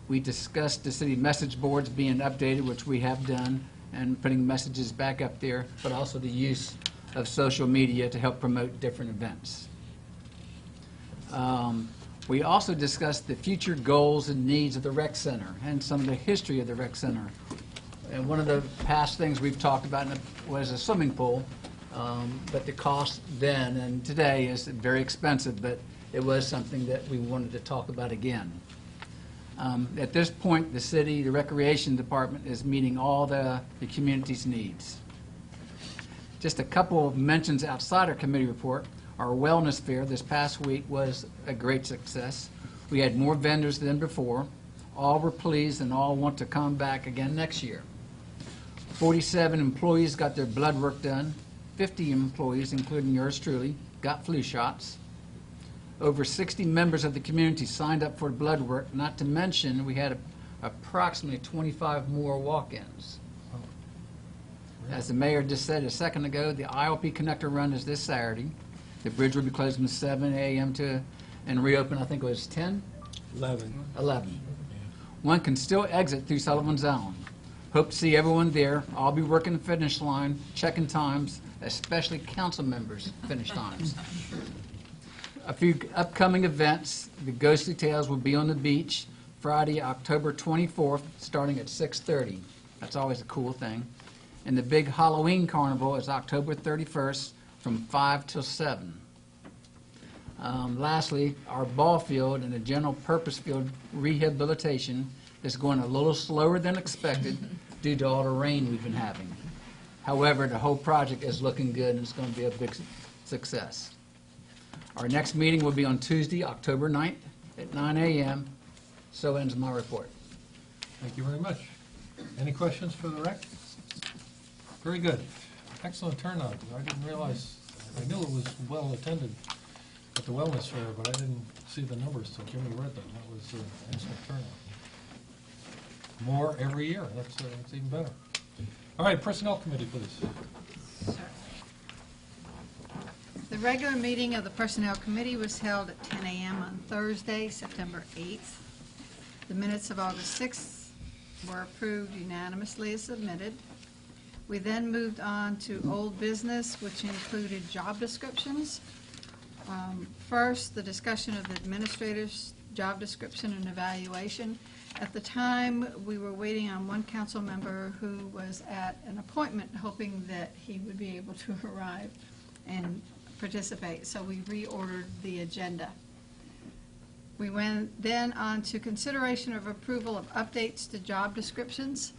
We discussed the city message boards being updated, which we have done, and putting messages back up there, but also the use of social media to help promote different events. We also discussed the future goals and needs of the rec center and some of the history of the rec center. And one of the past things we've talked about was a swimming pool, but the cost then and today is very expensive, but it was something that we wanted to talk about again. At this point, the city, the recreation department is meeting all the community's needs. Just a couple of mentions outside our committee report. Our wellness fair this past week was a great success. We had more vendors than before. All were pleased and all want to come back again next year. 47 employees got their blood work done. 50 employees, including yours truly, got flu shots. Over 60 members of the community signed up for blood work, not to mention we had approximately 25 more walk-ins. As the mayor just said a second ago, the IOP Connector Run is this Saturday. The bridge will be closed from 7 a.m. and reopen, I think it was 10? 11. One can still exit through Sullivan's Island. Hope to see everyone there. I'll be working the finish line, checking times, especially council members' finish times. A few upcoming events. The Ghostly Tales will be on the beach Friday, October 24th, starting at 6:30. That's always a cool thing. And the big Halloween carnival is October 31st from 5 till 7. Lastly, our ball field and the general purpose field rehabilitation is going a little slower than expected due to all the rain we've been having. However, the whole project is looking good and it's going to be a big success. Our next meeting will be on Tuesday, October 9th at 9 a.m. So ends my report. Thank you very much. Any questions for the rec? Very good. Excellent turnout. I didn't realize, I knew it was well attended at the wellness fair, but I didn't see the numbers till Jimmy read them. That was an excellent turnout. More every year. That's even better. All right, Personnel Committee, please. The regular meeting of the Personnel Committee was held at 10 a.m. on Thursday, September 8th. The minutes of August 6th were approved unanimously as submitted. We then moved on to old business, which included job descriptions. First, the discussion of the administrator's job description and evaluation. At the time, we were waiting on one council member who was at an appointment, hoping that he would be able to arrive and participate, so we reordered the agenda. We went then on to consideration of approval of updates to job descriptions.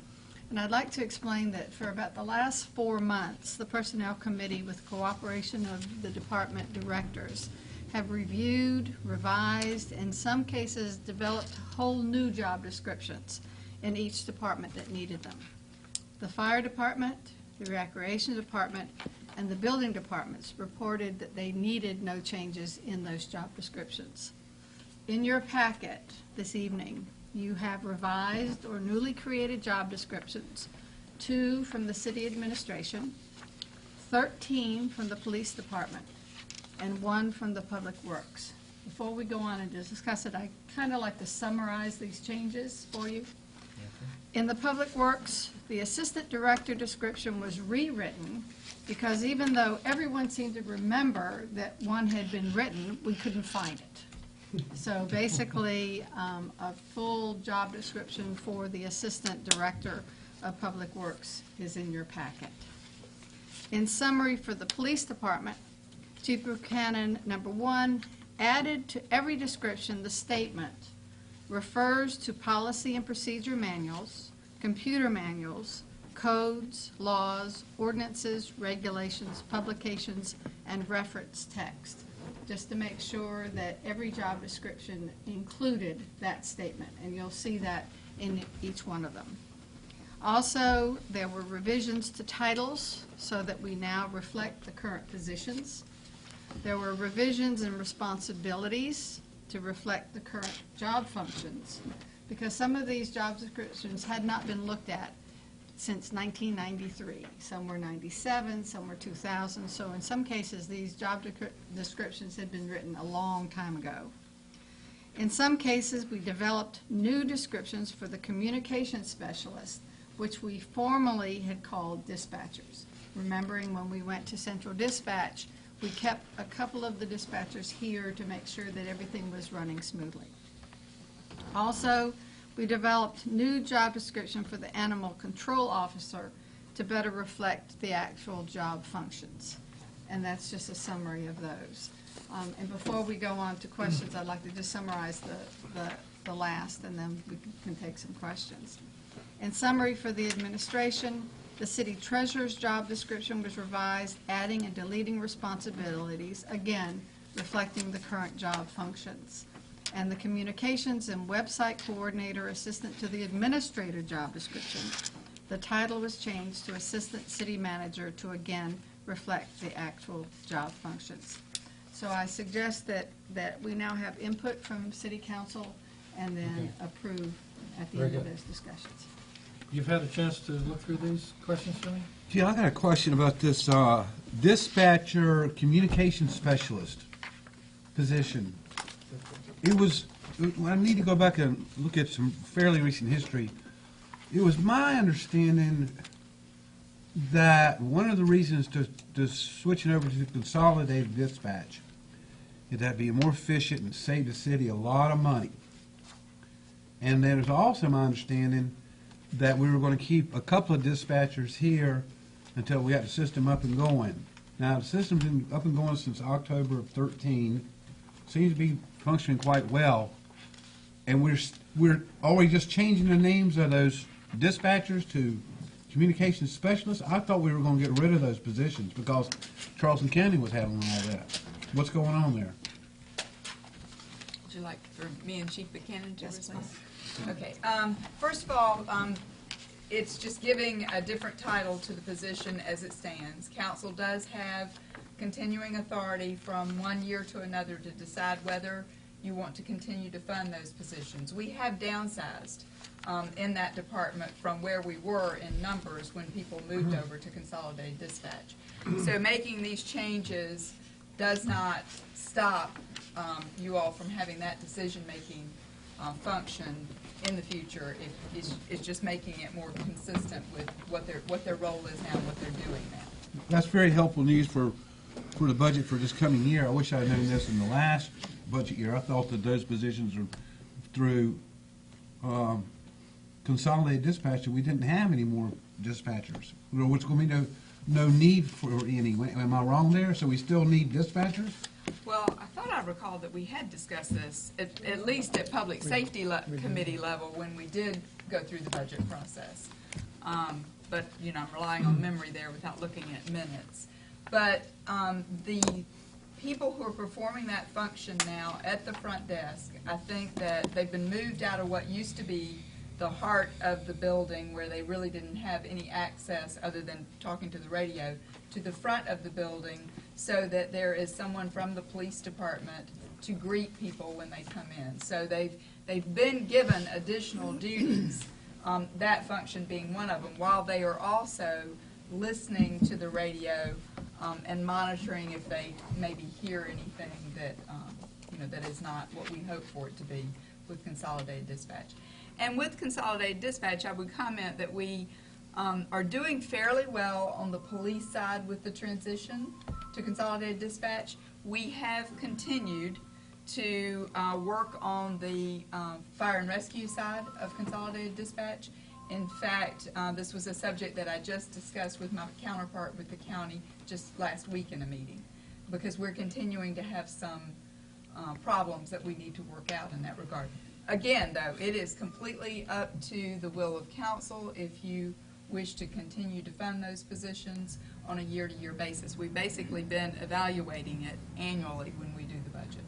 And I'd like to explain that for about the last 4 months, the Personnel Committee, with cooperation of the department directors, have reviewed, revised, in some cases developed whole new job descriptions in each department that needed them. The fire department, the recreation department, and the building departments reported that they needed no changes in those job descriptions. In your packet this evening, you have revised or newly created job descriptions, 2 from the city administration, 13 from the police department, and 1 from the public works. Before we go on and discuss it, I kind of like to summarize these changes for you. In the public works, the assistant director description was rewritten because even though everyone seemed to remember that one had been written, we couldn't find it. So basically, a full job description for the Assistant Director of Public Works is in your packet. In summary, for the Police Department, Chief Buchanan, number 1, added to every description the statement refers to policy and procedure manuals, computer manuals, codes, laws, ordinances, regulations, publications, and reference text, just to make sure that every job description included that statement, and you'll see that in each one of them. Also, there were revisions to titles so that we now reflect the current positions. There were revisions in responsibilities to reflect the current job functions, because some of these job descriptions had not been looked at since 1993. Some were 97, some were 2000. So in some cases, these job descriptions had been written a long time ago. In some cases, we developed new descriptions for the communication specialist, which we formerly had called dispatchers. Remembering when we went to Central Dispatch, we kept a couple of the dispatchers here to make sure that everything was running smoothly. Also, we developed new job description for the animal control officer to better reflect the actual job functions. And that's just a summary of those. And before we go on to questions, I'd like to just summarize the last, and then we can take some questions. In summary, for the administration, the city treasurer's job description was revised, adding and deleting responsibilities, again, reflecting the current job functions. And the communications and website coordinator assistant to the administrator job description, the title was changed to assistant city manager to again reflect the actual job functions. So I suggest that we now have input from city council and then approve at the end of those discussions. You've had a chance to look through these questions, Jimmy? Gee, I got a question about this dispatcher communication specialist position. I need to go back and look at some fairly recent history. It was my understanding that one of the reasons to switching over to consolidated dispatch is that it'd be more efficient and save the city a lot of money. And then there's also my understanding that we were going to keep a couple of dispatchers here until we got the system up and going. Now, the system's been up and going since October of 13. seems to be functioning quite well. And we're always just changing the names of those dispatchers to communications specialists. I thought we were going to get rid of those positions because Charleston County was handling all that. What's going on there? Would you like for me and Chief Buchanan to respond? Okay. First of all, it's just giving a different title to the position as it stands. Council does have continuing authority from one year to another to decide whether you want to continue to fund those positions. We have downsized in that department from where we were in numbers when people moved over to Consolidated Dispatch. So making these changes does not stop you all from having that decision-making function in the future. It's just making it more consistent with what their role is now and what they're doing now. That's very helpful news for the budget for this coming year. I wish I had known this in the last budget year. I thought that those positions are through Consolidated Dispatch, and we didn't have any more dispatchers. What's going to be no need for any. Am I wrong there? So we still need dispatchers? Well, I thought I recalled that we had discussed this, at least at Public Safety Committee level, when we did go through the budget process. But, you know, I'm relying on memory there without looking at minutes. But the people who are performing that function now at the front desk, I think that they've been moved out of what used to be the heart of the building, where they really didn't have any access other than talking to the radio, to the front of the building, so that there is someone from the police department to greet people when they come in. So they've been given additional duties, that function being one of them, while they are also listening to the radio and monitoring if they maybe hear anything that that is not what we hope for it to be with Consolidated Dispatch. And with Consolidated Dispatch, I would comment that we are doing fairly well on the police side with the transition to Consolidated Dispatch. We have continued to work on the fire and rescue side of Consolidated Dispatch. In fact, this was a subject that I just discussed with my counterpart with the county just last week in a meeting, because we're continuing to have some problems that we need to work out in that regard. Again, though, it is completely up to the will of council if you wish to continue to fund those positions on a year-to-year basis. We've basically been evaluating it annually when we do the budget.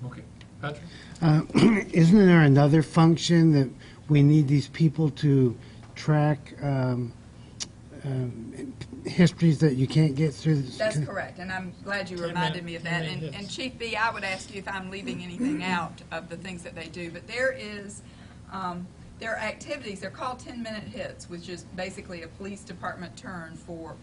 Okay. Patrick? Isn't there another function that we need these people to track histories that you can't get through? That's correct, and I'm glad you reminded me of that. And Chief B, I would ask you if I'm leaving anything out of the things that they do, but there are activities, they're called 10-minute hits, which is basically a police department term for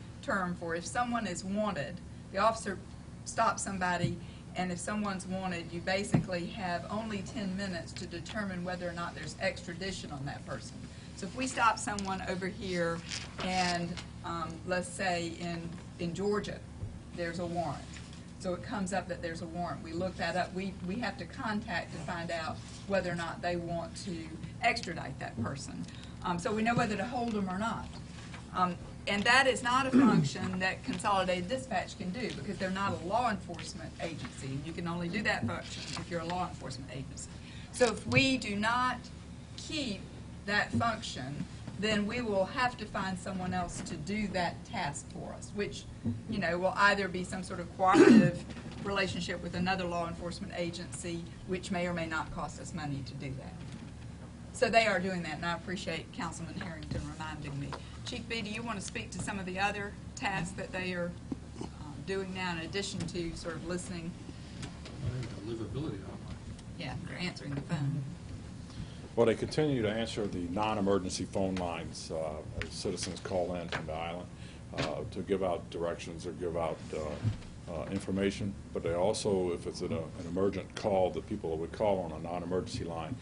if someone is wanted, the officer stops somebody, and if someone's wanted, you basically have only 10 minutes to determine whether or not there's extradition on that person. So if we stop someone over here and let's say in Georgia, there's a warrant. So it comes up that there's a warrant. We look that up. We have to contact to find out whether or not they want to extradite that person. So we know whether to hold them or not. And that is not a function that Consolidated Dispatch can do, because they're not a law enforcement agency. You can only do that function if you're a law enforcement agency. So if we do not keep that function, then we will have to find someone else to do that task for us, which, you know, will either be some sort of cooperative relationship with another law enforcement agency, which may or may not cost us money to do that. So they are doing that, and I appreciate Councilman Harrington reminding me. Chief B, do you want to speak to some of the other tasks that they are doing now, in addition to sort of listening? Livability hotline. Yeah, they're answering the phone. Well, they continue to answer the non-emergency phone lines as citizens call in from the island to give out directions or give out information. But they also, if it's an emergent call that people would call on a non-emergency line,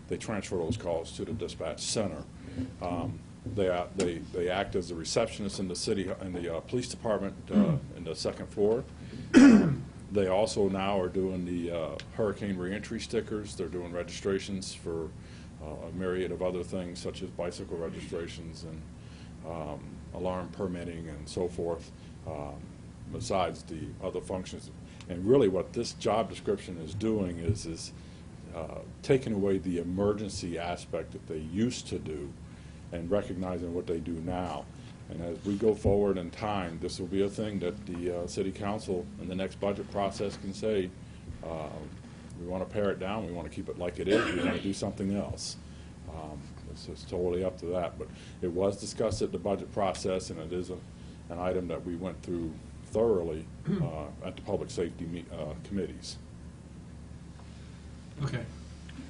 they transfer those calls to the dispatch center. They act as the receptionists in the city, in the police department in the second floor. They also now are doing the hurricane reentry stickers. They're doing registrations for a myriad of other things, such as bicycle registrations and alarm permitting and so forth, besides the other functions. And really what this job description is doing is taking away the emergency aspect that they used to do and recognizing what they do now. And as we go forward in time, this will be a thing that the city council in the next budget process can say, we want to pare it down, we want to keep it like it is, we want to do something else. It's totally up to that, but it was discussed at the budget process, and it is an item that we went through thoroughly at the public safety committees. Okay.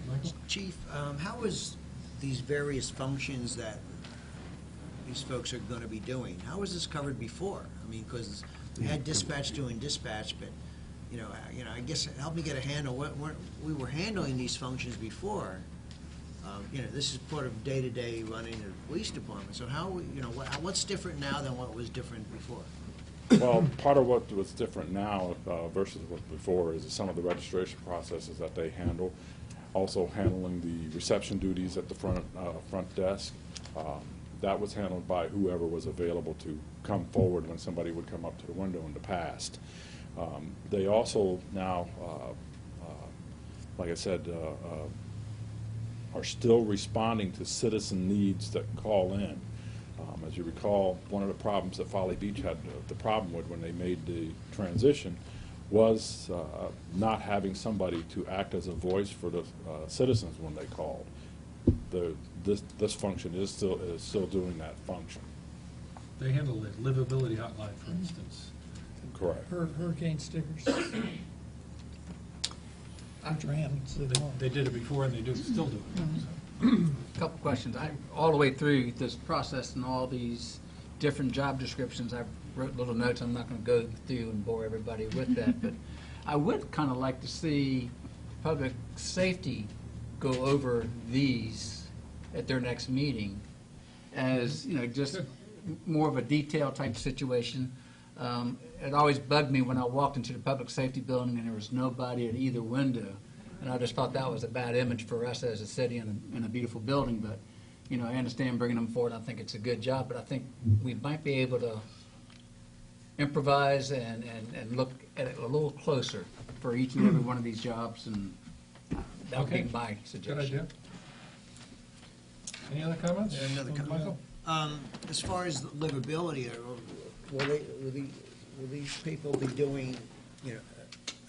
Michael? Chief, how is these various functions that these folks are going to be doing, how was this covered before? I mean, because we had dispatch doing dispatch, but, I guess help me get a handle. What we were handling these functions before. This is part of day-to-day running of the police department. So how, what's different now than what was different before? Well, part of what was different now versus what before is some of the registration processes that they handle. Also handling the reception duties at the front desk. That was handled by whoever was available to come forward when somebody would come up to the window in the past. They also now, like I said, are still responding to citizen needs that call in. As you recall, one of the problems that Folly Beach had the problem with when they made the transition was not having somebody to act as a voice for the citizens when they called. This function is still doing that function. They handle the livability hotline, for instance. Correct. Hurricane stickers. Which are handled City Hall. They did it before, and they still do it. A couple questions. All the way through this process and all these different job descriptions, I wrote little notes. I'm not going to go through and bore everybody with that, but I would kind of like to see public safety go over these at their next meeting as, just more of a detail type situation. It always bugged me when I walked into the public safety building and there was nobody at either window. And I just thought that was a bad image for us as a city in a beautiful building. But, I understand bringing them forward. I think it's a good job. But I think we might be able to improvise and look at it a little closer for each and every one of these jobs. And that would be my suggestion. Good idea. Any other comments? Another Michael? As far as livability, will these people be doing,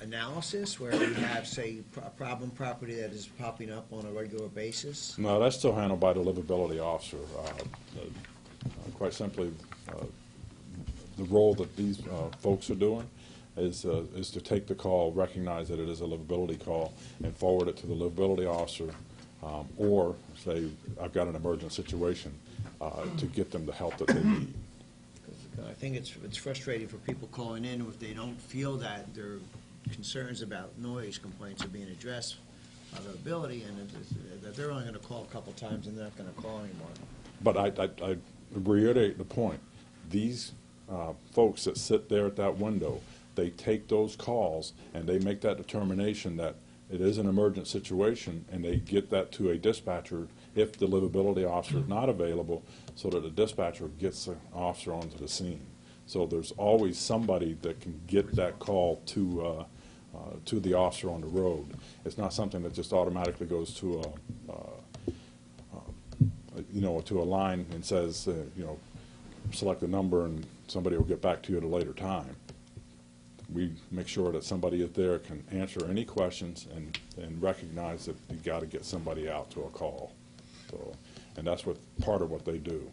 analysis where we have, say, problem property that is popping up on a regular basis? No, that's still handled by the livability officer. Quite simply, the role that these folks are doing is to take the call, recognize that it is a livability call, and forward it to the livability officer, or say, I've got an emergent situation, to get them the help that they need. I think it's frustrating for people calling in if they don't feel that their concerns about noise complaints are being addressed by livability, and that they're only going to call a couple times and they're not going to call anymore. But I reiterate the point. These folks that sit there at that window, they take those calls and they make that determination that it is an emergent situation, and they get that to a dispatcher if the livability officer is not available, so that the dispatcher gets the officer onto the scene. So there's always somebody that can get that call to the officer on the road. It's not something that just automatically goes to to a line and says, select the number and somebody will get back to you at a later time. We make sure that somebody is there can answer any questions and recognize that you got to get somebody out to a call. So, and that's part of what they do.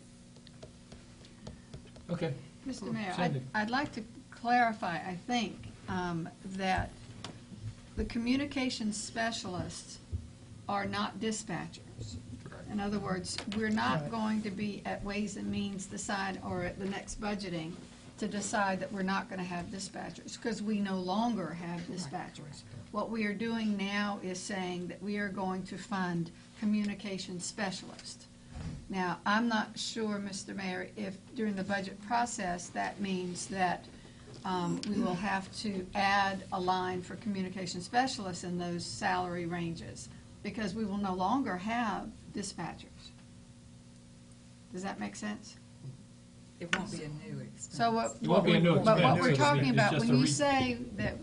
Okay. Mr. Mayor, Sandy. I'd like to clarify, I think, that the communications specialists are not dispatchers. In other words, we're not going to be at Ways and Means decide, or at the next budgeting, to decide that we're not going to have dispatchers, because we no longer have dispatchers. What we are doing now is saying that we are going to fund communications specialists. Now, I'm not sure, Mr. Mayor, if during the budget process that means that we will have to add a line for communication specialists in those salary ranges, because we will no longer have dispatchers. Does that make sense? It won't be a new expense. So what, It won't be a new but what expense, we're it's talking just about, a when you re- say that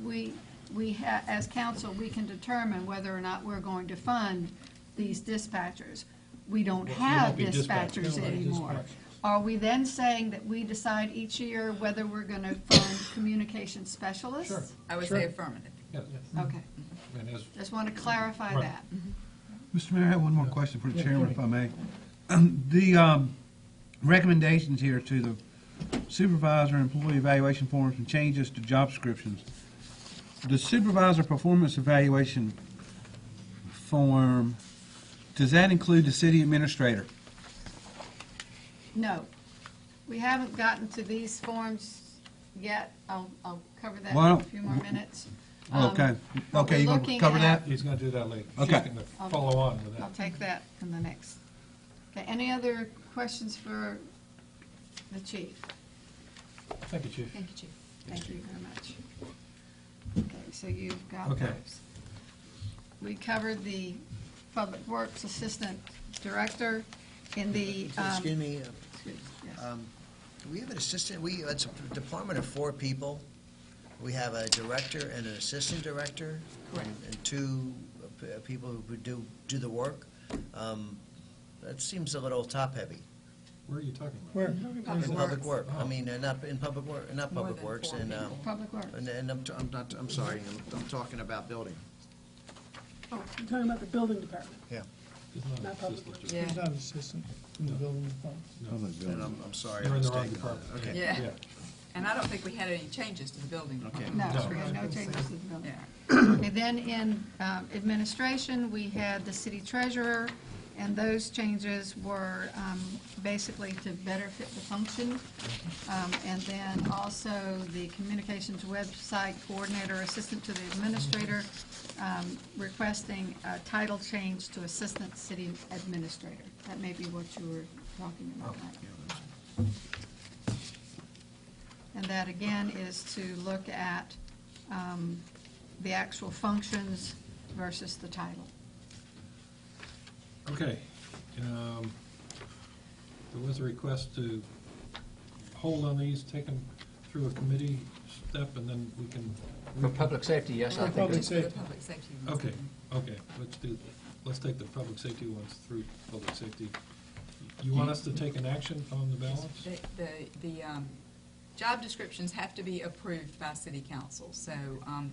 as council, we can determine whether or not we're going to fund these dispatchers. We don't have won't be dispatchers dispatchers. anymore. Dispatchers. Are we then saying that we decide each year whether we're going to fund communication specialists? Sure. I would Sure. say affirmative. Yeah. Okay, And as- just want to clarify Right. that. Mr. Mayor, I have one more question for the Yeah, chairman, go if I may. The recommendations here to the supervisor employee evaluation forms and changes to job descriptions. The supervisor performance evaluation form, does that include the city administrator? No, we haven't gotten to these forms yet. I'll cover that in Well, a few more minutes. Okay, what okay, we're you gonna looking cover at- that? He's going to do that later. Okay. She's going to follow on with I'll that. take that in the next. Okay, any other questions for the chief? Thank you, Chief. Thank you, Chief. Thank you very much. Okay, so you've got Okay. those. We covered the Public Works Assistant Director in the. Excuse me, Yes. do we have an assistant? It's a department of 4 people. We have a director and an assistant director. Correct. And 2 people who do the work. That seems a little top-heavy. Where are you talking about? Where? In Public public Works. work, I mean, not in public work, not More public than works, 4 and, people. Public Works. and I'm sorry, I'm talking about building. Oh, you're talking about the building department, Yeah. He's not not an public assistant. works. Yeah. He's not an assistant in the building department. And I'm sorry. You're in the I'm wrong mistaken on that. department. Okay. Yeah. Yeah. And I don't think we had any changes to the building department. No, No. we had no changes to the building. Yeah. Okay, then in administration, we had the city treasurer, and those changes were basically to better fit the function. And then also the communications website coordinator, assistant to the administrator, requesting a title change to assistant city administrator. That may be what you were talking about, right? And that, again, is to look at the actual functions versus the title. Okay. There was a request to hold on these, take them through a committee step, and then we can. For public safety, yes, I think Public it's, For the safety. public safety ones. Okay, let's take the public safety ones through public safety. You want us to take an action on the balance? The job descriptions have to be approved by city council. So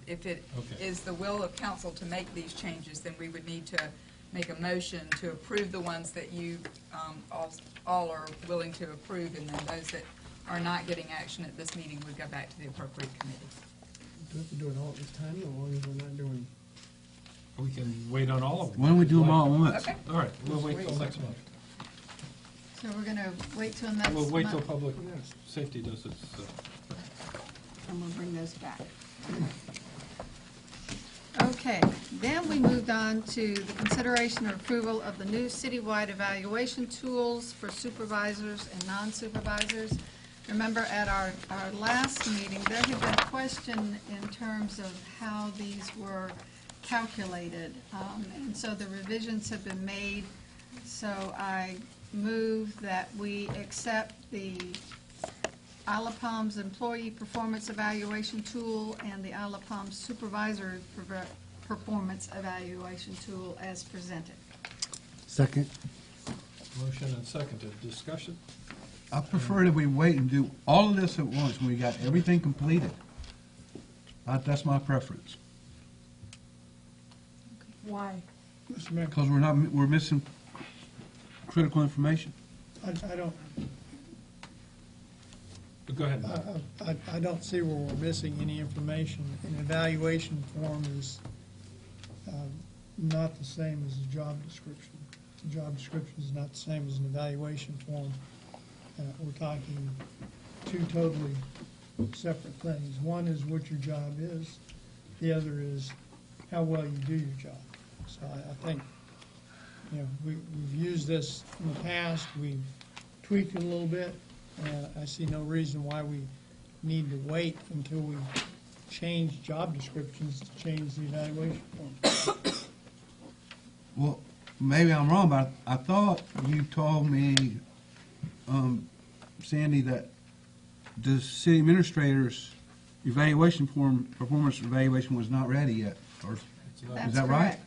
if it Okay. is the will of council to make these changes, then we would need to make a motion to approve the ones that you all are willing to approve, and then those that are not getting action at this meeting would go back to the appropriate committee. Do we have to do it all at this time, or long as we're not doing? We can wait on all of them. Why don't we do them all at once? Okay. All right, we'll wait till next month. So we're going to wait till next month. We'll wait till public safety does its, And we'll bring those back. Okay, then we moved on to the consideration or approval of the new citywide evaluation tools for supervisors and non-supervisors. Remember, at our last meeting, there had been a question in terms of how these were calculated. And so the revisions have been made. So I move that we accept the Isle of Palms Employee Performance Evaluation Tool and the Isle of Palms Supervisor Performance Evaluation Tool as presented. Second. motion and seconded. Discussion? I prefer that we wait and do all of this at once when we got everything completed. That's my preference, Why? Mr. Mayor, because we're missing critical information. I don't, Go ahead, Mike. I don't see where we're missing any information. An evaluation form is not the same as a job description. The job description is not the same as an evaluation form. We're talking 2 totally separate things. One is what your job is, the other is how well you do your job. So I think, you know, we've used this in the past, we've tweaked it a little bit, and I see no reason why we need to wait until we change job descriptions to change the evaluation form. Well, maybe I'm wrong, but I thought you told me Sandy, that the city administrator's evaluation form, performance evaluation was not ready yet, or is that right?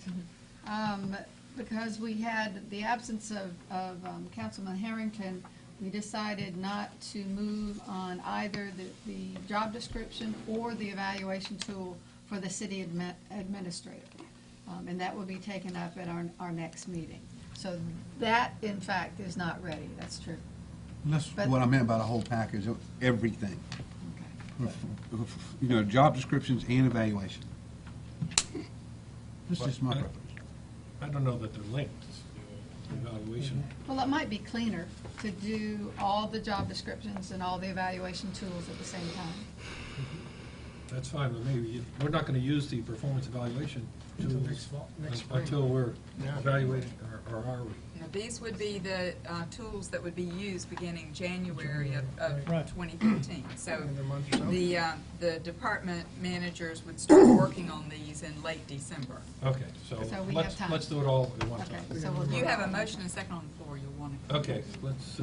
Because we had the absence of Councilman Harrington, we decided not to move on either the job description or the evaluation tool for the city administrator. And that will be taken up at our next meeting. So that, in fact, is not ready, that's true. That's But- what I meant by the whole package, of everything. You know, job descriptions and evaluation. That's just my preference. I don't know that they're linked, the evaluation. Well, it might be cleaner to do all the job descriptions and all the evaluation tools at the same time. That's fine with me. We're not going to use the performance evaluation Until tools next fall, next spring. until we're evaluating, or are we? Now, these would be the tools that would be used beginning January of Right. 2015. So Another month or so. the department managers would start working on these in late December. Okay, so So we let's, have time. let's do it all at one Okay, time. so we'll You have a motion and a second on the floor. You'll want to. Okay, let's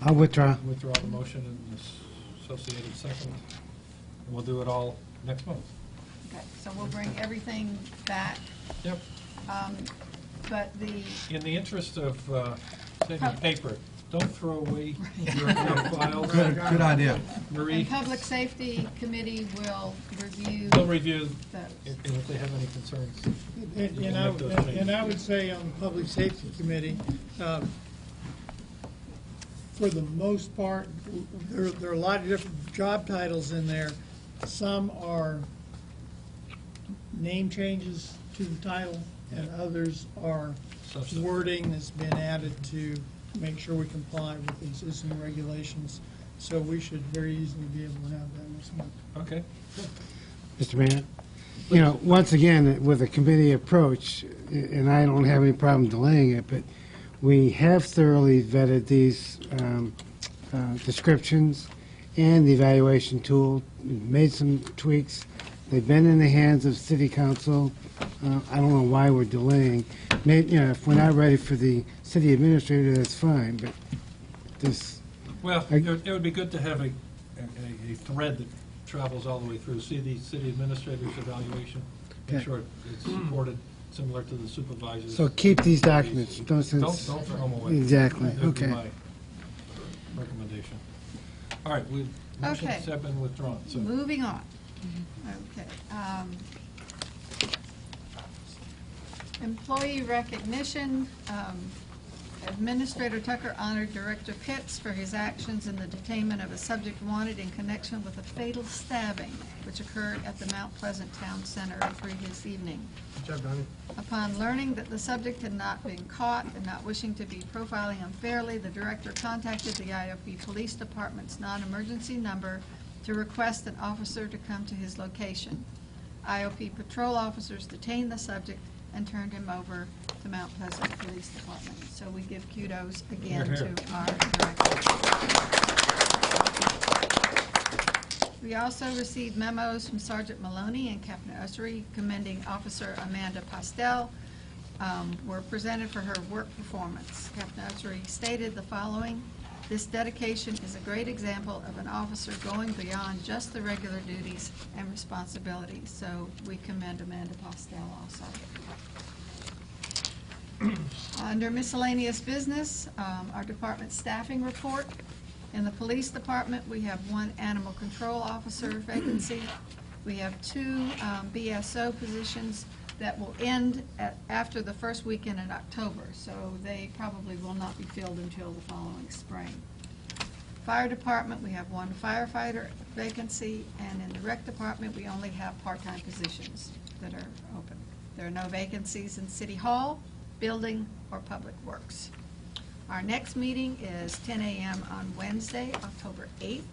I'll withdraw. withdraw the motion and the associated second. And we'll do it all next month. Okay, so we'll bring everything back. Yep. But the, In the interest of saving paper, don't throw away your files. Good idea. Marie, Public Safety Committee will review they'll review, those. and if they have any concerns. And I would say on the Public Safety Committee, for the most part, there are a lot of different job titles in there. Some are name changes to the title, and others are Substitute. wording that's been added to make sure we comply with existing regulations. So we should very easily be able to have that next month. Okay. Mr. Mayor, you know, once again, with a committee approach, and I don't have any problem delaying it, but we have thoroughly vetted these descriptions and the evaluation tool, made some tweaks. They've been in the hands of city council. I don't know why we're delaying. Maybe, you know, if we're not ready for the city administrator, that's fine, but this, Well, it would be good to have a thread that travels all the way through. See the city administrator's evaluation, make Okay. sure it's supported, similar to the supervisor's. so keep these documents, don't Don't since. throw them away. Exactly, That would be okay. my recommendation. All right, motions Okay. have been withdrawn, so. Moving on. Okay. Employee recognition. Administrator Tucker honored Director Pitts for his actions in the detainment of a subject wanted in connection with a fatal stabbing which occurred at the Mount Pleasant Town Center the previous evening. Good job, Donnie. Upon learning that the subject had not been caught and not wishing to be profiling unfairly, the director contacted the IOP Police Department's non-emergency number to request an officer to come to his location. IOP patrol officers detained the subject and turned him over to Mount Pleasant Police Department. So we give kudos again Here, to here. our director. We also received memos from Sergeant Maloney and Captain Ussery commending Officer Amanda Postel were presented for her work performance. Captain Ussery stated the following: "This dedication is a great example of an officer going beyond just the regular duties and responsibilities." So we commend Amanda Postel also. Under miscellaneous business, our department staffing report. In the police department, we have one animal control officer vacancy. We have two BSO positions that will end after the first weekend in October, so they probably will not be filled until the following spring. Fire department, we have one firefighter vacancy, and in the rec department, we only have part-time positions that are open. There are no vacancies in City Hall, Building, or Public Works. Our next meeting is 10 a.m. on Wednesday, October 8th.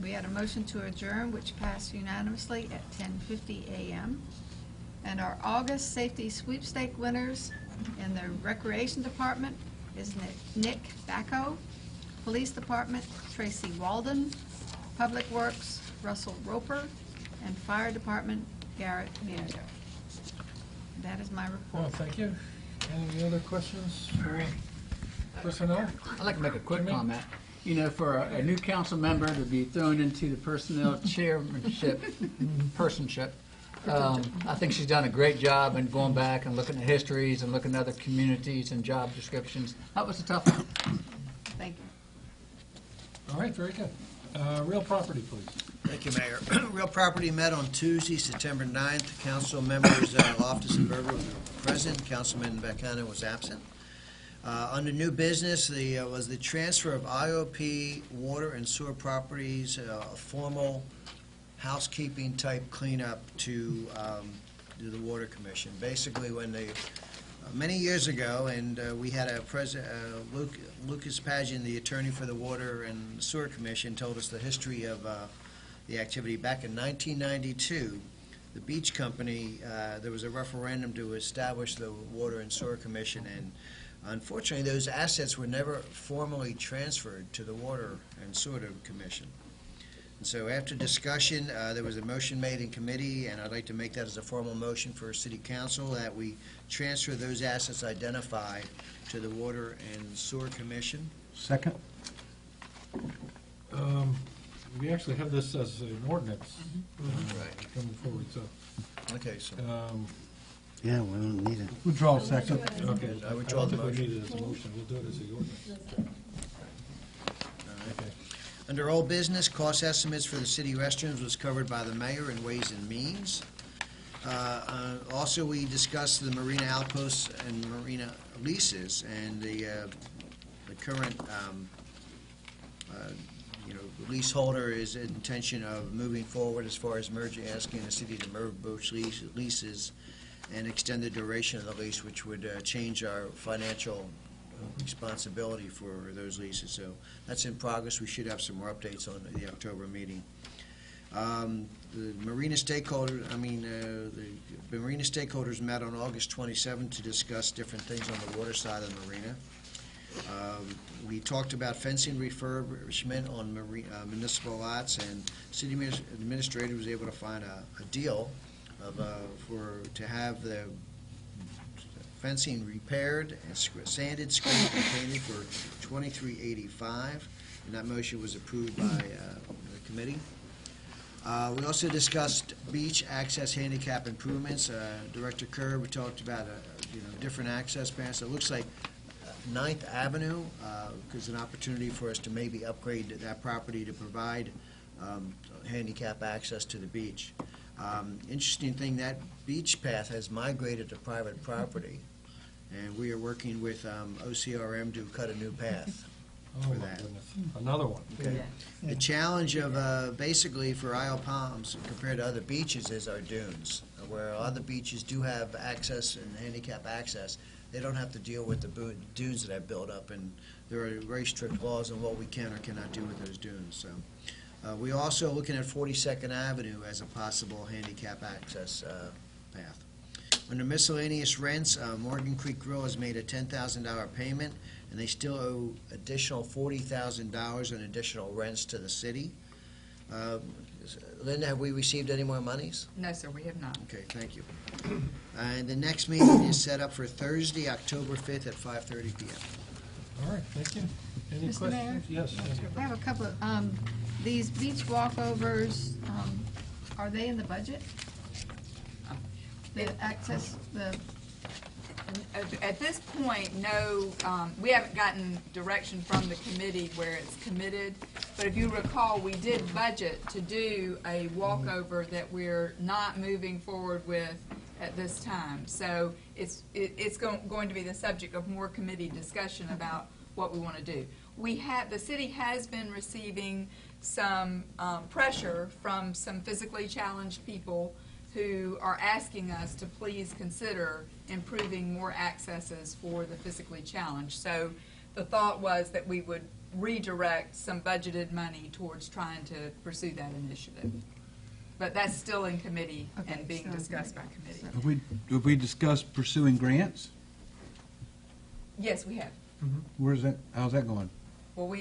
We had a motion to adjourn, which passed unanimously at 10:50 a.m. And our August safety sweepstake winners in the Recreation Department is Nick Bacco, Police Department, Tracy Walden, Public Works, Russell Roper, and Fire Department, Garrett Miedo. That is my report. Well, thank you. Any other questions for personnel? I'd like to make a quick Jimmy? comment. You know, for a new council member to be thrown into the personnel chairmanship, personship, I think she's done a great job in going back and looking at histories and looking at other communities and job descriptions. That was a tough one. Thank you. All right, very good. Real property, please. Thank you, Mayor. Real Property met on Tuesday, September 9th. Council members Loftus and Berger were present. Councilman Buchanan was absent. Under new business, was the transfer of IOP water and sewer properties, formal housekeeping type cleanup to the Water Commission. Basically, when they many years ago, and we had a Lucas Pageant, the attorney for the Water and Sewer Commission, told us the history of the activity. Back in 1992, the Beach Company, there was a referendum to establish the Water and Sewer Commission, and unfortunately, those assets were never formally transferred to the Water and Sewer Commission. And so after discussion, there was a motion made in committee, and I'd like to make that as a formal motion for City Council, that we transfer those assets identified to the Water and Sewer Commission. Second? We actually have this as an ordinance Right. coming forward, so. Okay, so Yeah, we don't need it. Withdraw a second. Okay, I withdraw the don't think we motion. need it as a motion, we'll do it as the ordinance. Okay. under old business, cost estimates for the city restrooms was covered by the mayor in Ways and Means. Also, we discussed the marina outposts and marina leases, and the current leaseholder is in intention of moving forward as far as asking the city to merge both leases and extend the duration of the lease, which would change our financial responsibility for those leases. So that's in progress. We should have some more updates on the October meeting. The marina stakeholders met on August 27th to discuss different things on the water side of the marina. We talked about fencing refurbishment on municipal lots, and city administrator was able to find a deal to have the fencing repaired and sanded, scraped, and painted for $23.85, and that motion was approved by the committee. We also discussed beach access handicap improvements. Director Kerr, we talked about different access paths. It looks like 9th Avenue is an opportunity for us to maybe upgrade that property to provide handicap access to the beach. Interesting thing, that beach path has migrated to private property, and we are working with OCRM to cut a new path Oh, for my that. goodness. Another one. Okay. The challenge of basically for Isle Palms compared to other beaches is our dunes, where other beaches do have access and handicap access. They don't have to deal with the dunes that have built up, and there are very strict laws on what we can or cannot do with those dunes. So, we're also looking at 42nd Avenue as a possible handicap access path. Under miscellaneous rents, Morgan Creek Grill has made a $10,000 payment, and they still owe additional $40,000 in additional rents to the city. Linda, have we received any more monies? No, sir, we have not. Okay, thank you. And the next meeting is set up for Thursday, October 5th at 5:30 PM. All right, thank you. Any Mr. Mayor? questions? Yes. I have a couple of, these beach walkovers, are they in the budget? The access, At this point, no, we haven't gotten direction from the committee where it's committed, but if you recall, we did budget to do a walkover that we're not moving forward with at this time. So it's going to be the subject of more committee discussion about what we want to do. The city has been receiving some pressure from some physically challenged people who are asking us to please consider improving more accesses for the physically challenged. So the thought was that we would redirect some budgeted money towards trying to pursue that initiative. But that's still in committee and being discussed by committee. Have we discussed pursuing grants? Yes, we have. Where's that, how's that going? Well,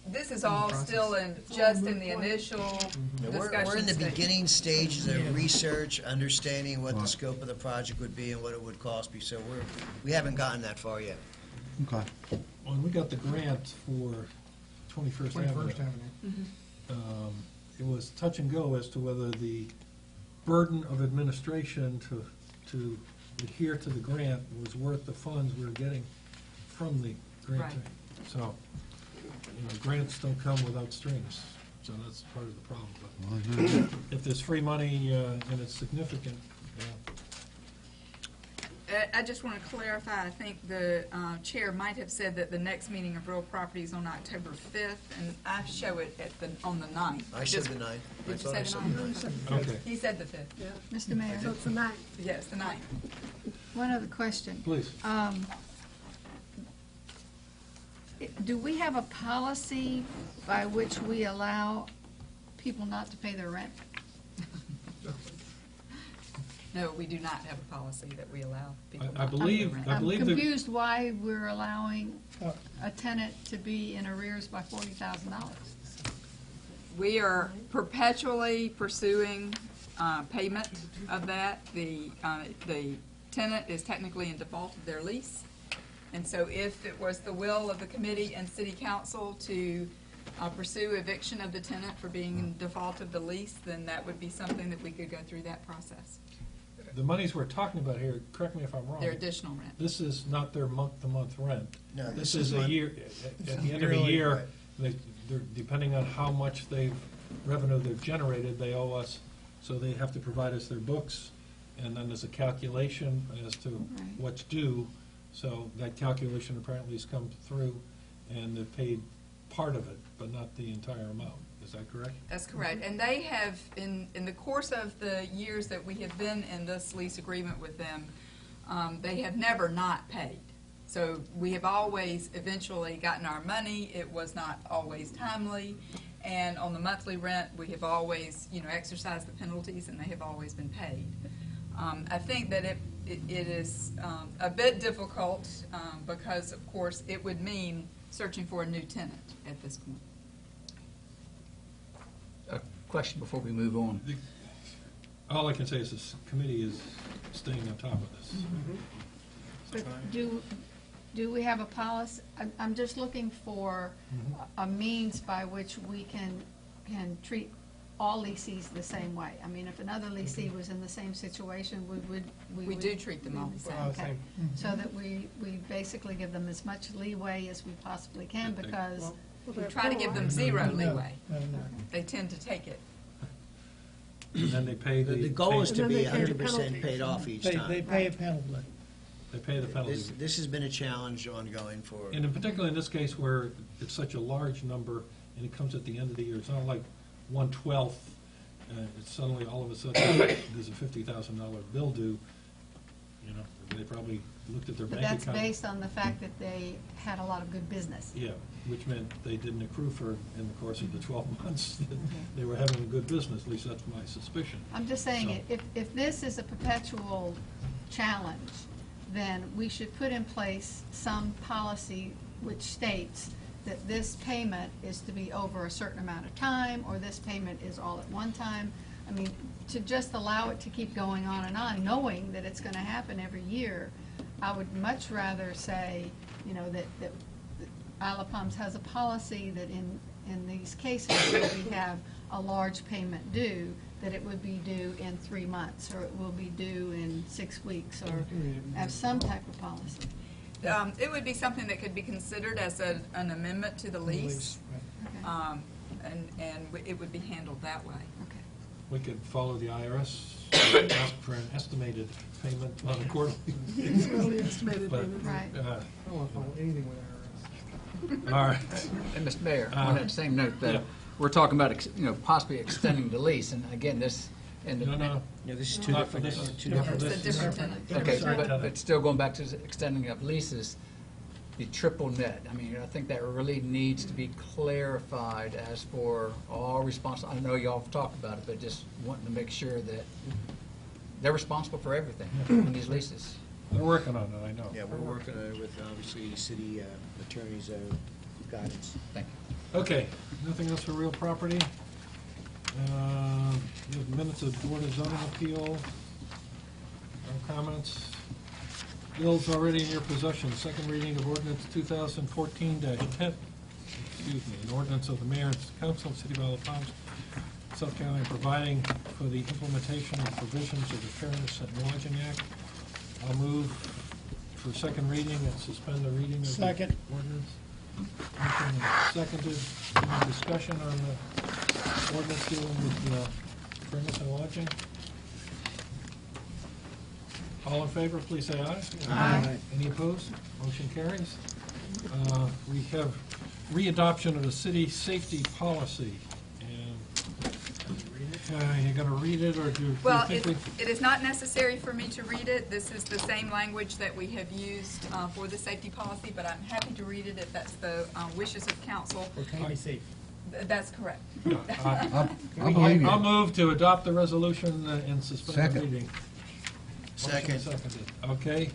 this is all still just in the initial discussion We're in the stage. beginning stages of research, understanding what the scope of the project would be and what it would cost me, so we haven't gotten that far yet. Okay. When we got the grant for 21st 21st Avenue. Avenue. It was touch and go as to whether the burden of administration to adhere to the grant was worth the funds we were getting from the grant. Right. So, grants don't come without strings, so that's part of the problem. But if there's free money and it's significant, I just want to clarify, I think the chair might have said that the next meeting of real property is on October 5th, and I show it on the 9th. I said the 9th. I Did you thought say I the said 9th? Okay. He said the 5th. Mr. Mayor, So it's the 9th. Yes, the 9th. one other question. please. Do we have a policy by which we allow people not to pay their rent? No, we do not have a policy that we allow people I not to pay believe, rent. I believe I'm that confused why we're allowing a tenant to be in arrears by $40,000. We are perpetually pursuing payment of that. The tenant is technically in default of their lease. And so if it was the will of the committee and city council to pursue eviction of the tenant for being in default of the lease, then that would be something that we could go through that process. the monies we're talking about here, correct me if I'm wrong. Their additional rent. This is not their month-to-month rent. No, This is a year, at the end of a Yearly, year, right. they're, depending on how much revenue they've generated, they owe us, so they have to provide us their books, and then there's a calculation as to what's due, so that calculation apparently has come through, and they've paid part of it, but not the entire amount. Is that correct? That's correct. And they have, in the course of the years that we have been in this lease agreement with them, they have never not paid. So we have always eventually gotten our money. It was not always timely. And on the monthly rent, we have always, exercised the penalties, and they have always been paid. I think that it is a bit difficult because, of course, it would mean searching for a new tenant at this point. A question before we move on. All I can say is this committee is staying on top of this. But do we have a policy? I'm just looking for a means by which we can treat all lessees the same way. I mean, if another lessee was in the same situation, we We do treat them all the same. Okay, so that we basically give them as much leeway as we possibly can, because We try to give them zero leeway. No. They tend to take it. And then they pay The goal is to And then be they pay the 100% penalties. paid off each They time. pay a penalty. They pay the penalty. This has been a challenge ongoing for, And in particular in this case where it's such a large number and it comes at the end of the year, it's not like 1/12, it's suddenly all of a sudden there's a $50,000 bill due. They probably looked at their but bank that's account. based on the fact that they had a lot of good business. Yeah, which meant they didn't accrue for, in the course of the 12 months, that they were having a good business, at least that's my suspicion. I'm just saying, So- if this is a perpetual challenge, then we should put in place some policy which states that this payment is to be over a certain amount of time, or this payment is all at one time. I mean, to just allow it to keep going on, knowing that it's gonna happen every year, I would much rather say, that Isle of Palms has a policy that in these cases where we have a large payment due, that it would be due in 3 months, or it will be due in 6 weeks, or have some type of policy. It would be something that could be considered as an amendment to the lease, Okay. and it would be handled that way. Okay. We could follow the IRS, ask for an estimated payment on a quarterly. Quarterly estimated But, payment. Right. I don't want to follow anything with IRS. All right. And Mr. Mayor, on that same note, yeah. we're talking about, possibly extending the lease, and again, this, and No, no, no, this is two not for different, this. two not for different. It's a this. different tenant. okay, Sorry, but tenant. still going back to the extending of leases, the triple net, I mean, I think that really needs to be clarified as for all responsible. I know y'all have talked about it, but just wanting to make sure that they're responsible for everything in these leases. They're working on it, I know. Yeah, we're working on it with, obviously, city attorney's guidance. Thank you. Okay, nothing else for real property? We have minutes of Board of Zoning Appeal. No comments? Bills already in your possession. Second reading of ordinance 2014-10. an ordinance of the mayor and council of the city of Isle of Palms, Suffolk County, providing for the implementation of provisions of the Fairness and Lodging Act. I'll move for second reading and suspend the reading of the Second. ordinance. Motion and seconded. Any discussion on the ordinance dealing with fairness and lodging? All in favor, please say aye. Aye. Any opposed? Motion carries. We have readoption of the city safety policy. And you gonna read it, or do you Well, think we? it is not necessary for me to read it. This is the same language that we have used for the safety policy, but I'm happy to read it if that's the wishes of council. Or can you be safe? That's correct. I believe I'll you. move to adopt the resolution and suspend the Second. reading. Second. Motion seconded. Okay.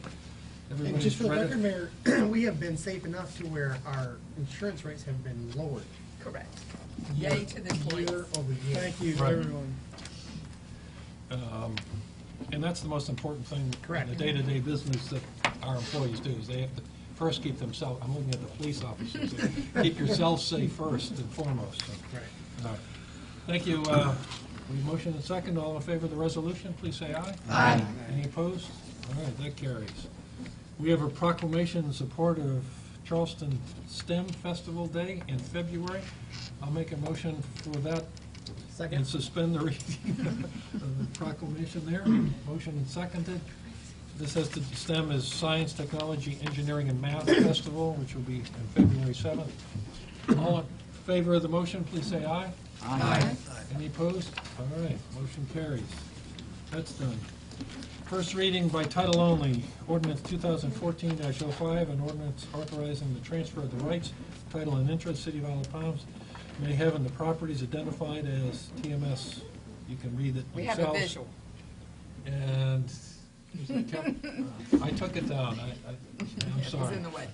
And Everybody's just for the ready? record, Mayor, we have been safe enough to where our insurance rates have been lowered Correct. Yay to the employees. year over year. Thank you, Right. everyone. And that's the most important thing Correct. in the day-to-day business that our employees do, is they have to first keep themselves, I'm looking at the police officers, keep yourself safe first and foremost. So, Right. all right. Thank you. We motion and second. All in favor of the resolution, please say aye. Aye. Any opposed? All right, that carries. We have a proclamation in support of Charleston STEM Festival Day in February. I'll make a motion for that and Second? suspend the reading of the proclamation there. Motion and seconded. This has to, STEM is Science, Technology, Engineering, and Math Festival, which will be on February 7th. All in favor of the motion, please say aye. Aye. Any opposed? All right, motion carries. That's done. First reading by title only, ordinance 2014-05, an ordinance authorizing the transfer of the rights, title, and interest, City of Isle of Palms may have in the properties identified as TMS. You can read it We have yourselves. a visual. And is it kept? I took it down. I'm It was sorry. in the way.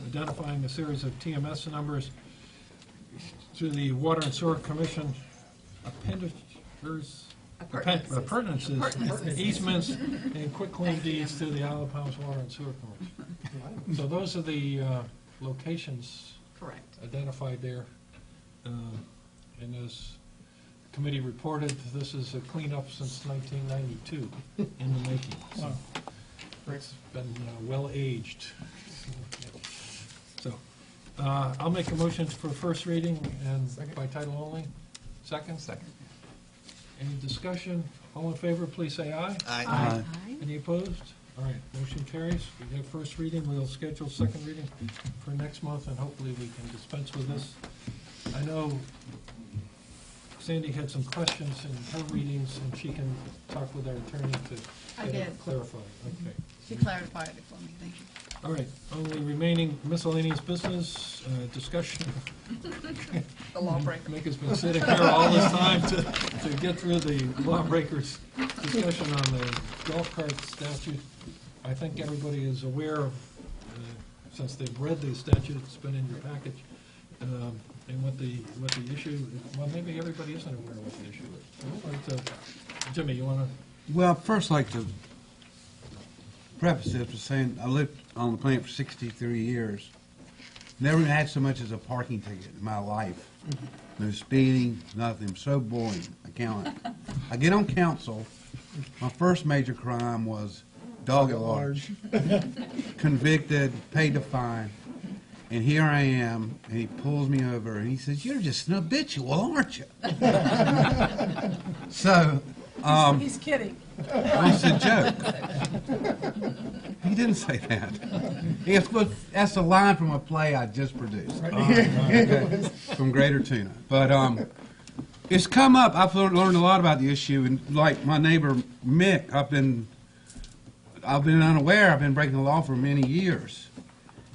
Identifying a series of TMS numbers to the Water and Sewer Commission appenditures, Appurtenances. appurtenances, Appurtenances. easements, and quitclaim deeds to the Isle of Palms Water and Sewer Commission. So those are the locations Correct. identified there. And as the committee reported, this is a cleanup since 1992 in the making. So Wow. it's been well aged. So I'll make a motion for first reading and by title only. Second? Second. Any discussion? All in favor, please say aye. Aye. Any opposed? All right, motion carries. We have first reading. We'll schedule second reading for next month, and hopefully we can dispense with this. I know Sandy had some questions in her readings, and she can talk with our attorney I to get it did. clarified. Okay. She clarified it for me, thank you. All right, only remaining miscellaneous business, discussion. The lawbreaker. Mick has been sitting here all this time to get through the lawbreakers' discussion on the golf cart statute. I think everybody is aware of, since they've read the statute, it's been in your package, and what the issue, well, maybe everybody isn't aware of what the issue is. But, Jimmy, you want to? Well, first, I'd like to preface this with saying I lived on the planet for 63 years. Never even had so much as a parking ticket in my life. No speeding, nothing. I'm so boring. I get on council. My first major crime was dog at large. Convicted, paid the fine. And here I am, and he pulls me over, and he says, "You're just an habitual, aren't you?" So, He's kidding. it's a joke. He didn't say that. That's a line from a play I just produced. Okay, from Greater Tuna. But it's come up. I've learned a lot about the issue, and like my neighbor Mick, I've been unaware. I've been breaking the law for many years,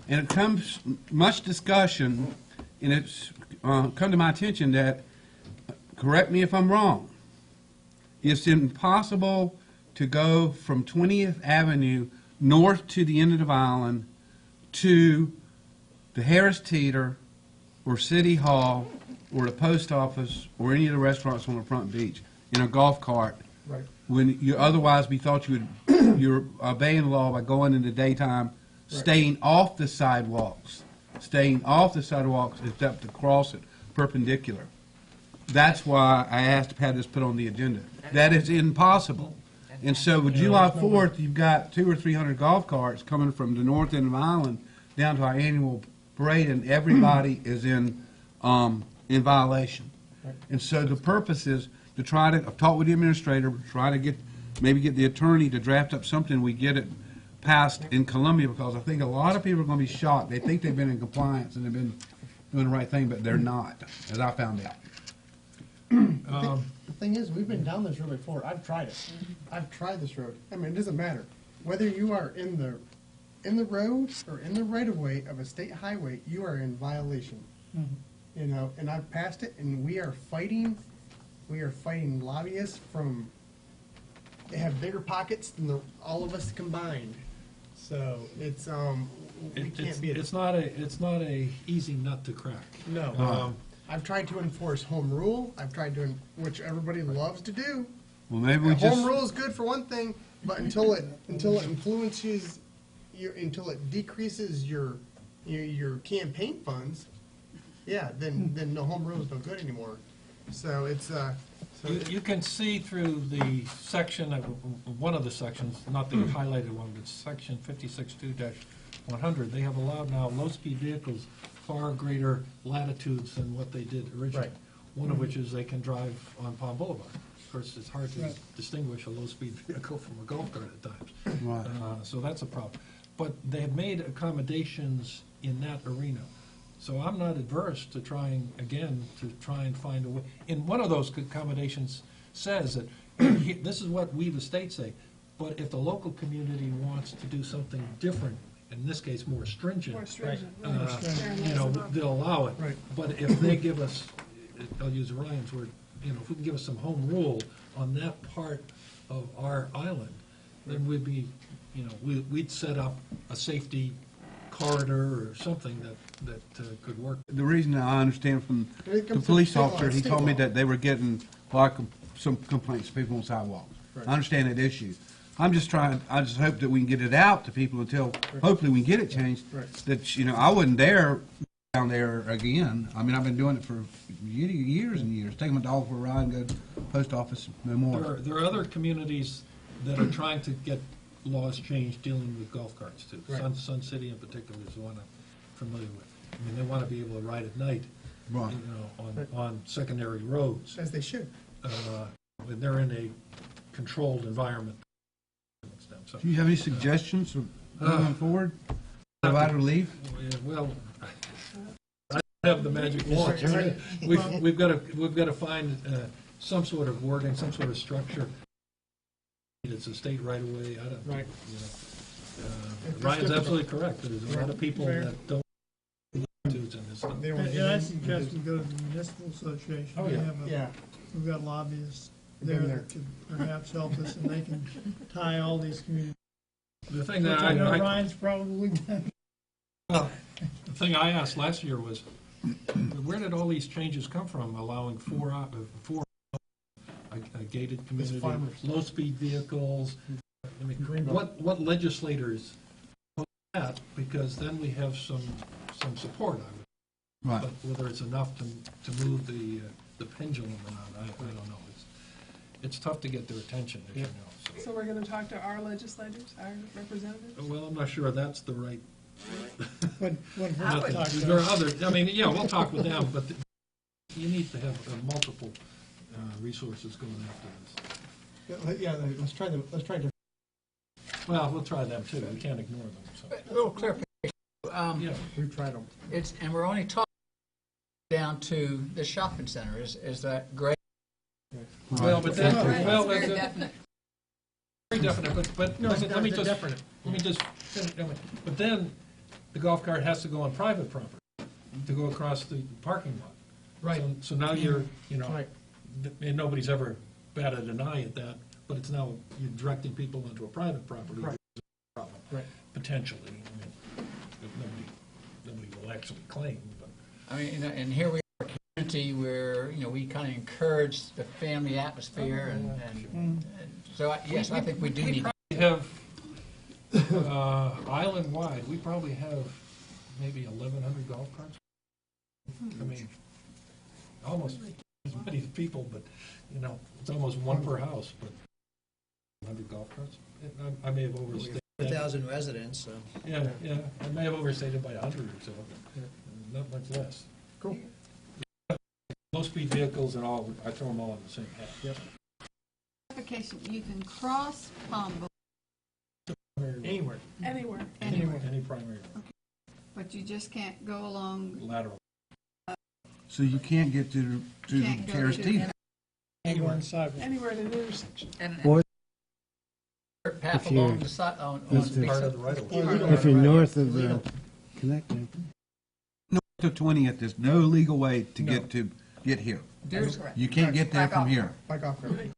and it comes much discussion, and it's come to my attention that, correct me if I'm wrong, it's impossible to go from 20th Avenue north to the end of the island to the Harris Teeter or City Hall or the post office or any of the restaurants on the front beach in a golf cart Right. when you otherwise be thought you're obeying the law by going in the daytime, staying off the sidewalks staying off the sidewalks except to cross it perpendicular. That's why I asked to have this put on the agenda. That is impossible. And so with July 4th, you've got 200 or 300 golf carts coming from the north end of Island down to our annual parade, and everybody is in violation. And so the purpose is to try to, I've talked with the administrator, try to maybe get the attorney to draft up something, we get it passed in Columbia, because I think a lot of people are going to be shocked. They think they've been in compliance and they've been doing the right thing, but they're not, as I found out. The thing is, we've been down this road before. I've tried it. I've tried this road. I mean, it doesn't matter whether you are in the road or in the right of way of a state highway. You are in violation. You know, and I've passed it, and we are fighting lobbyists from. They have bigger pockets than all of us combined. So it's we can't be. It's not a easy nut to crack. No. I've tried to enforce home rule. I've tried to, which everybody loves to do. Well, maybe we just... Home rule is good for one thing, but until it influences until it decreases your campaign funds, yeah, then no home rule is no good anymore. So it's You can see through the section, one of the sections, not the highlighted one, but section 56.2-100, they have allowed now low-speed vehicles far greater latitudes than what they did originally. Right. One of which is they can drive on Palm Boulevard. Of course, it's hard to distinguish a low-speed vehicle from a golf cart at times. Right. So that's a problem. But they have made accommodations in that arena. So I'm not adverse to trying and find a way. And one of those accommodations says that, this is what we, the state, say, but if the local community wants to do something different, in this case more stringent, you know, they'll allow it. Right. But if they give us, I'll use Ryan's word, you know, if we can give us some home rule on that part of our island, then we'd be, you know, we'd set up a safety corridor or something that could work. The reason I understand from When it the comes to police state law, officer, he state told me law. that they were getting like some complaints from people on sidewalks. Right. I understand that issue. I just hope that we can get it out to people until, hopefully we can get it changed. Right. That, you know, I wouldn't dare down there again. I mean, I've been doing it for years and years. Taking my dog for a ride and go to the post office, no more. There are other communities that are trying to get laws changed dealing with golf carts too. Right. Sun City in particular is the one I'm familiar with. I mean, they want to be able to ride at night, Right. you know, on secondary roads. as they should. When they're in a controlled environment. So, Do you have any suggestions for moving forward? Provide relief? well, I don't have the magic wand. We've got to find some sort of wording, some sort of structure. It's a state right away. I don't. Right. You know, Ryan's absolutely correct. There's a lot of people that don't. In this stuff. And I suggest we go to the municipal association. Oh, We yeah. have Yeah. We've got lobbyists We've there been that could perhaps help us, and they can tie all these communities. The thing Which that I know Ryan's probably done. the thing I asked last year was, where did all these changes come from, allowing four a gated community, farmers. low-speed vehicles? I mean, Greenbelt. what legislators put that? Because then we have some support, I would. Right. But whether it's enough to move the pendulum or not, I don't know. It's tough to get their attention, as you know. So we're going to talk to our legislators, our representatives? Well, I'm not sure that's the right. What I would- talk There are about. other, I mean, yeah, we'll talk with them, but you need to have multiple resources going after this. Yeah, let's try to. Well, we'll try them too. We can't ignore them, so. A little clarification. Yeah. We've tried them. And we're only talking down to the shopping center. Is that great? Well, but then, Right, well, it's very that's definite. very definite, but No, let me it's just, definite. let me just, but then the golf cart has to go on private property to go across the parking lot. Right. So now you're, you know, Right. and nobody's ever batted an eye at that, but it's now, you're directing people onto a private property. Right. which is a problem, Right. potentially. I mean, nobody will actually claim, but. I mean, and here we are, a community where, we kind of encourage the family atmosphere, and so, yes, I think we do need. We have, island-wide, we probably have maybe 1,100 golf carts. I mean, almost as many people, but, you know, it's almost one per house, but 100 golf carts. I may have overstated. 4,000 residents, so. Yeah, yeah, I may have overstated by 100 or so, not much less. Cool. Low-speed vehicles and all, I throw them all in the same hat. Yep. Application, you can cross Palm Anywhere. Anywhere. Any primary but you just can't go along. lateral. So you can't get to the Can't go terrace to either. Anywhere on the sidewalk. Anywhere at an intersection. Path If you're- along the side, on if Speed. Part of the right of way. If you're north of the connector. North of 20th, there's no legal way to get here. There's, You can't get there from here. Bike off road.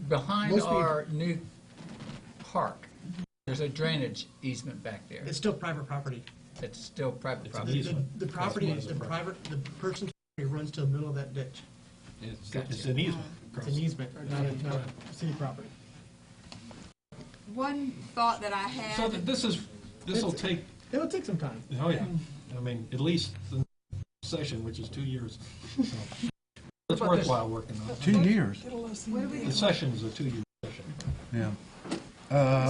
behind Low speed. our new park, there's a drainage easement back there. It's still private property. It's still private It's an property. easement. The property, That's why it's a the person's property runs to the middle of that ditch. It's an easement. It's an easement, not a city property. One thought that I So had, this will take, It'll take some time. oh yeah, I mean, at least the session, which is 2 years. So it's worthwhile working on it. 2 years. The session is a 2-year session. Yeah.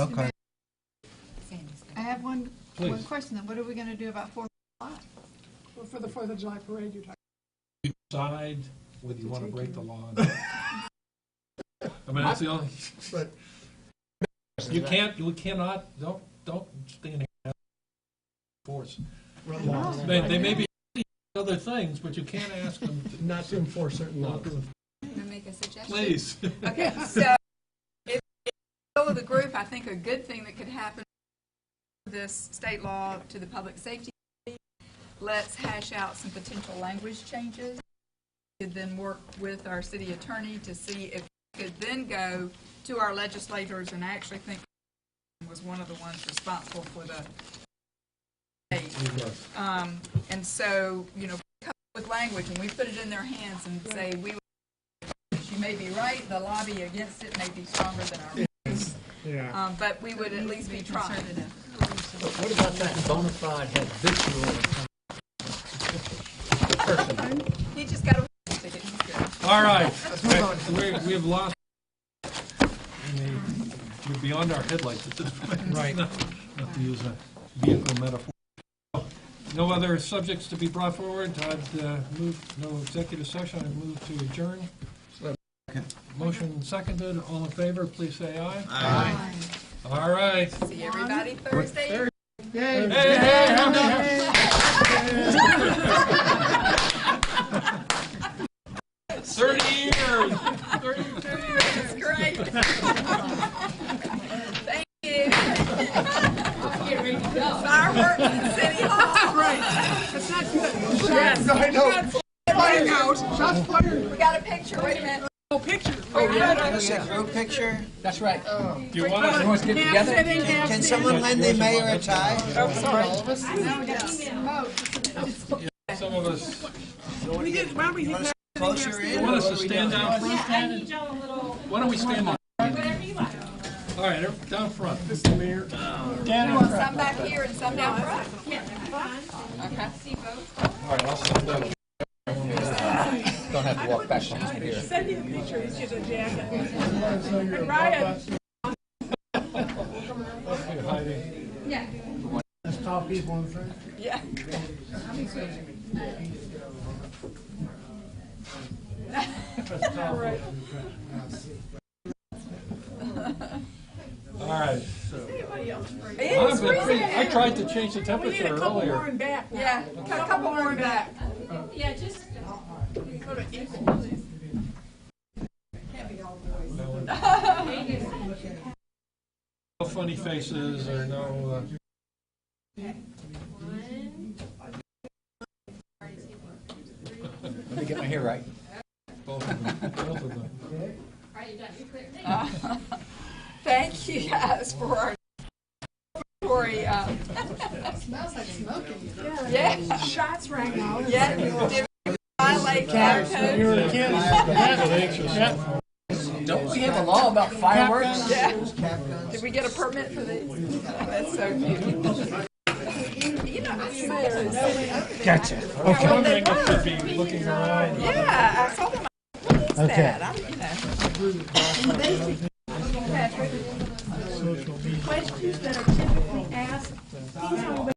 Okay. I have one Please. question then. What are we going to do about 4th of July? Well, for the 4th of July parade, you're talking. You decide whether you want to break the law or not. I mean, that's the only, But you cannot, don't stand here and force. They may be other things, but you can't ask them to. not to enforce certain laws. may I make a suggestion? Please. Okay, so if you go with the group, I think a good thing that could happen with this state law to the public safety, let's hash out some potential language changes. We could then work with our city attorney to see if we could then go to our legislators, and I actually think was one of the ones responsible for the and so, you know, come up with language and we put it in their hands and say, you may be right, the lobby against it may be stronger than our voice. Yeah. But we would at least be trying. What about that bona fide habitual person? He just got a ticket. He's good. All right. We have lost, we're beyond our headlights at this point. Right. Not to use a vehicle metaphor. No other subjects to be brought forward. I'd move, no executive session, I'd move to adjourn. Motion seconded. All in favor, please say aye. Aye. All right. See everybody Thursday. Hey, hey, 30 years. 32 years. That's great. Thank you. Fireworks in City Hall. Right. That's not good. Yes. I know. Firing out. Shots fired. We got a picture. Wait a minute. Oh, picture. Is that group picture? That's right. Do you want You want to get together? Can someone lend the mayor a tie? some of us, We did, why don't we hit that? Closer in? you want us to stand down front? I need y'all a little, Why don't we stand on? whatever you like. All right, down front. You want some back here and some down front? Okay. See both? All right, I'll stand down. Don't have to walk back from here. Send me the picture, he's just a jacket. And Ryan. Hiding. Yeah. There's tall people in front. Yeah. All right. It's freezing. I tried to change the We need temperature a couple more earlier. in back. Yeah, a couple more back. Yeah, just, Go to equal. No funny faces or no, Let me get my hair right. both of them, both of them. are you done? You're clear. Thank you guys for our Smells like smoking. yeah. Shots rang out. Yeah. Did we violate cap code? Don't we have a law about fireworks? Yeah. Did we get a permit for these? That's so cute. You know, I saw them. Gotcha. Okay. Wondering if you'd be looking around. Yeah, I saw them. What is Okay. that? I don't know. Questions that are typically asked, these are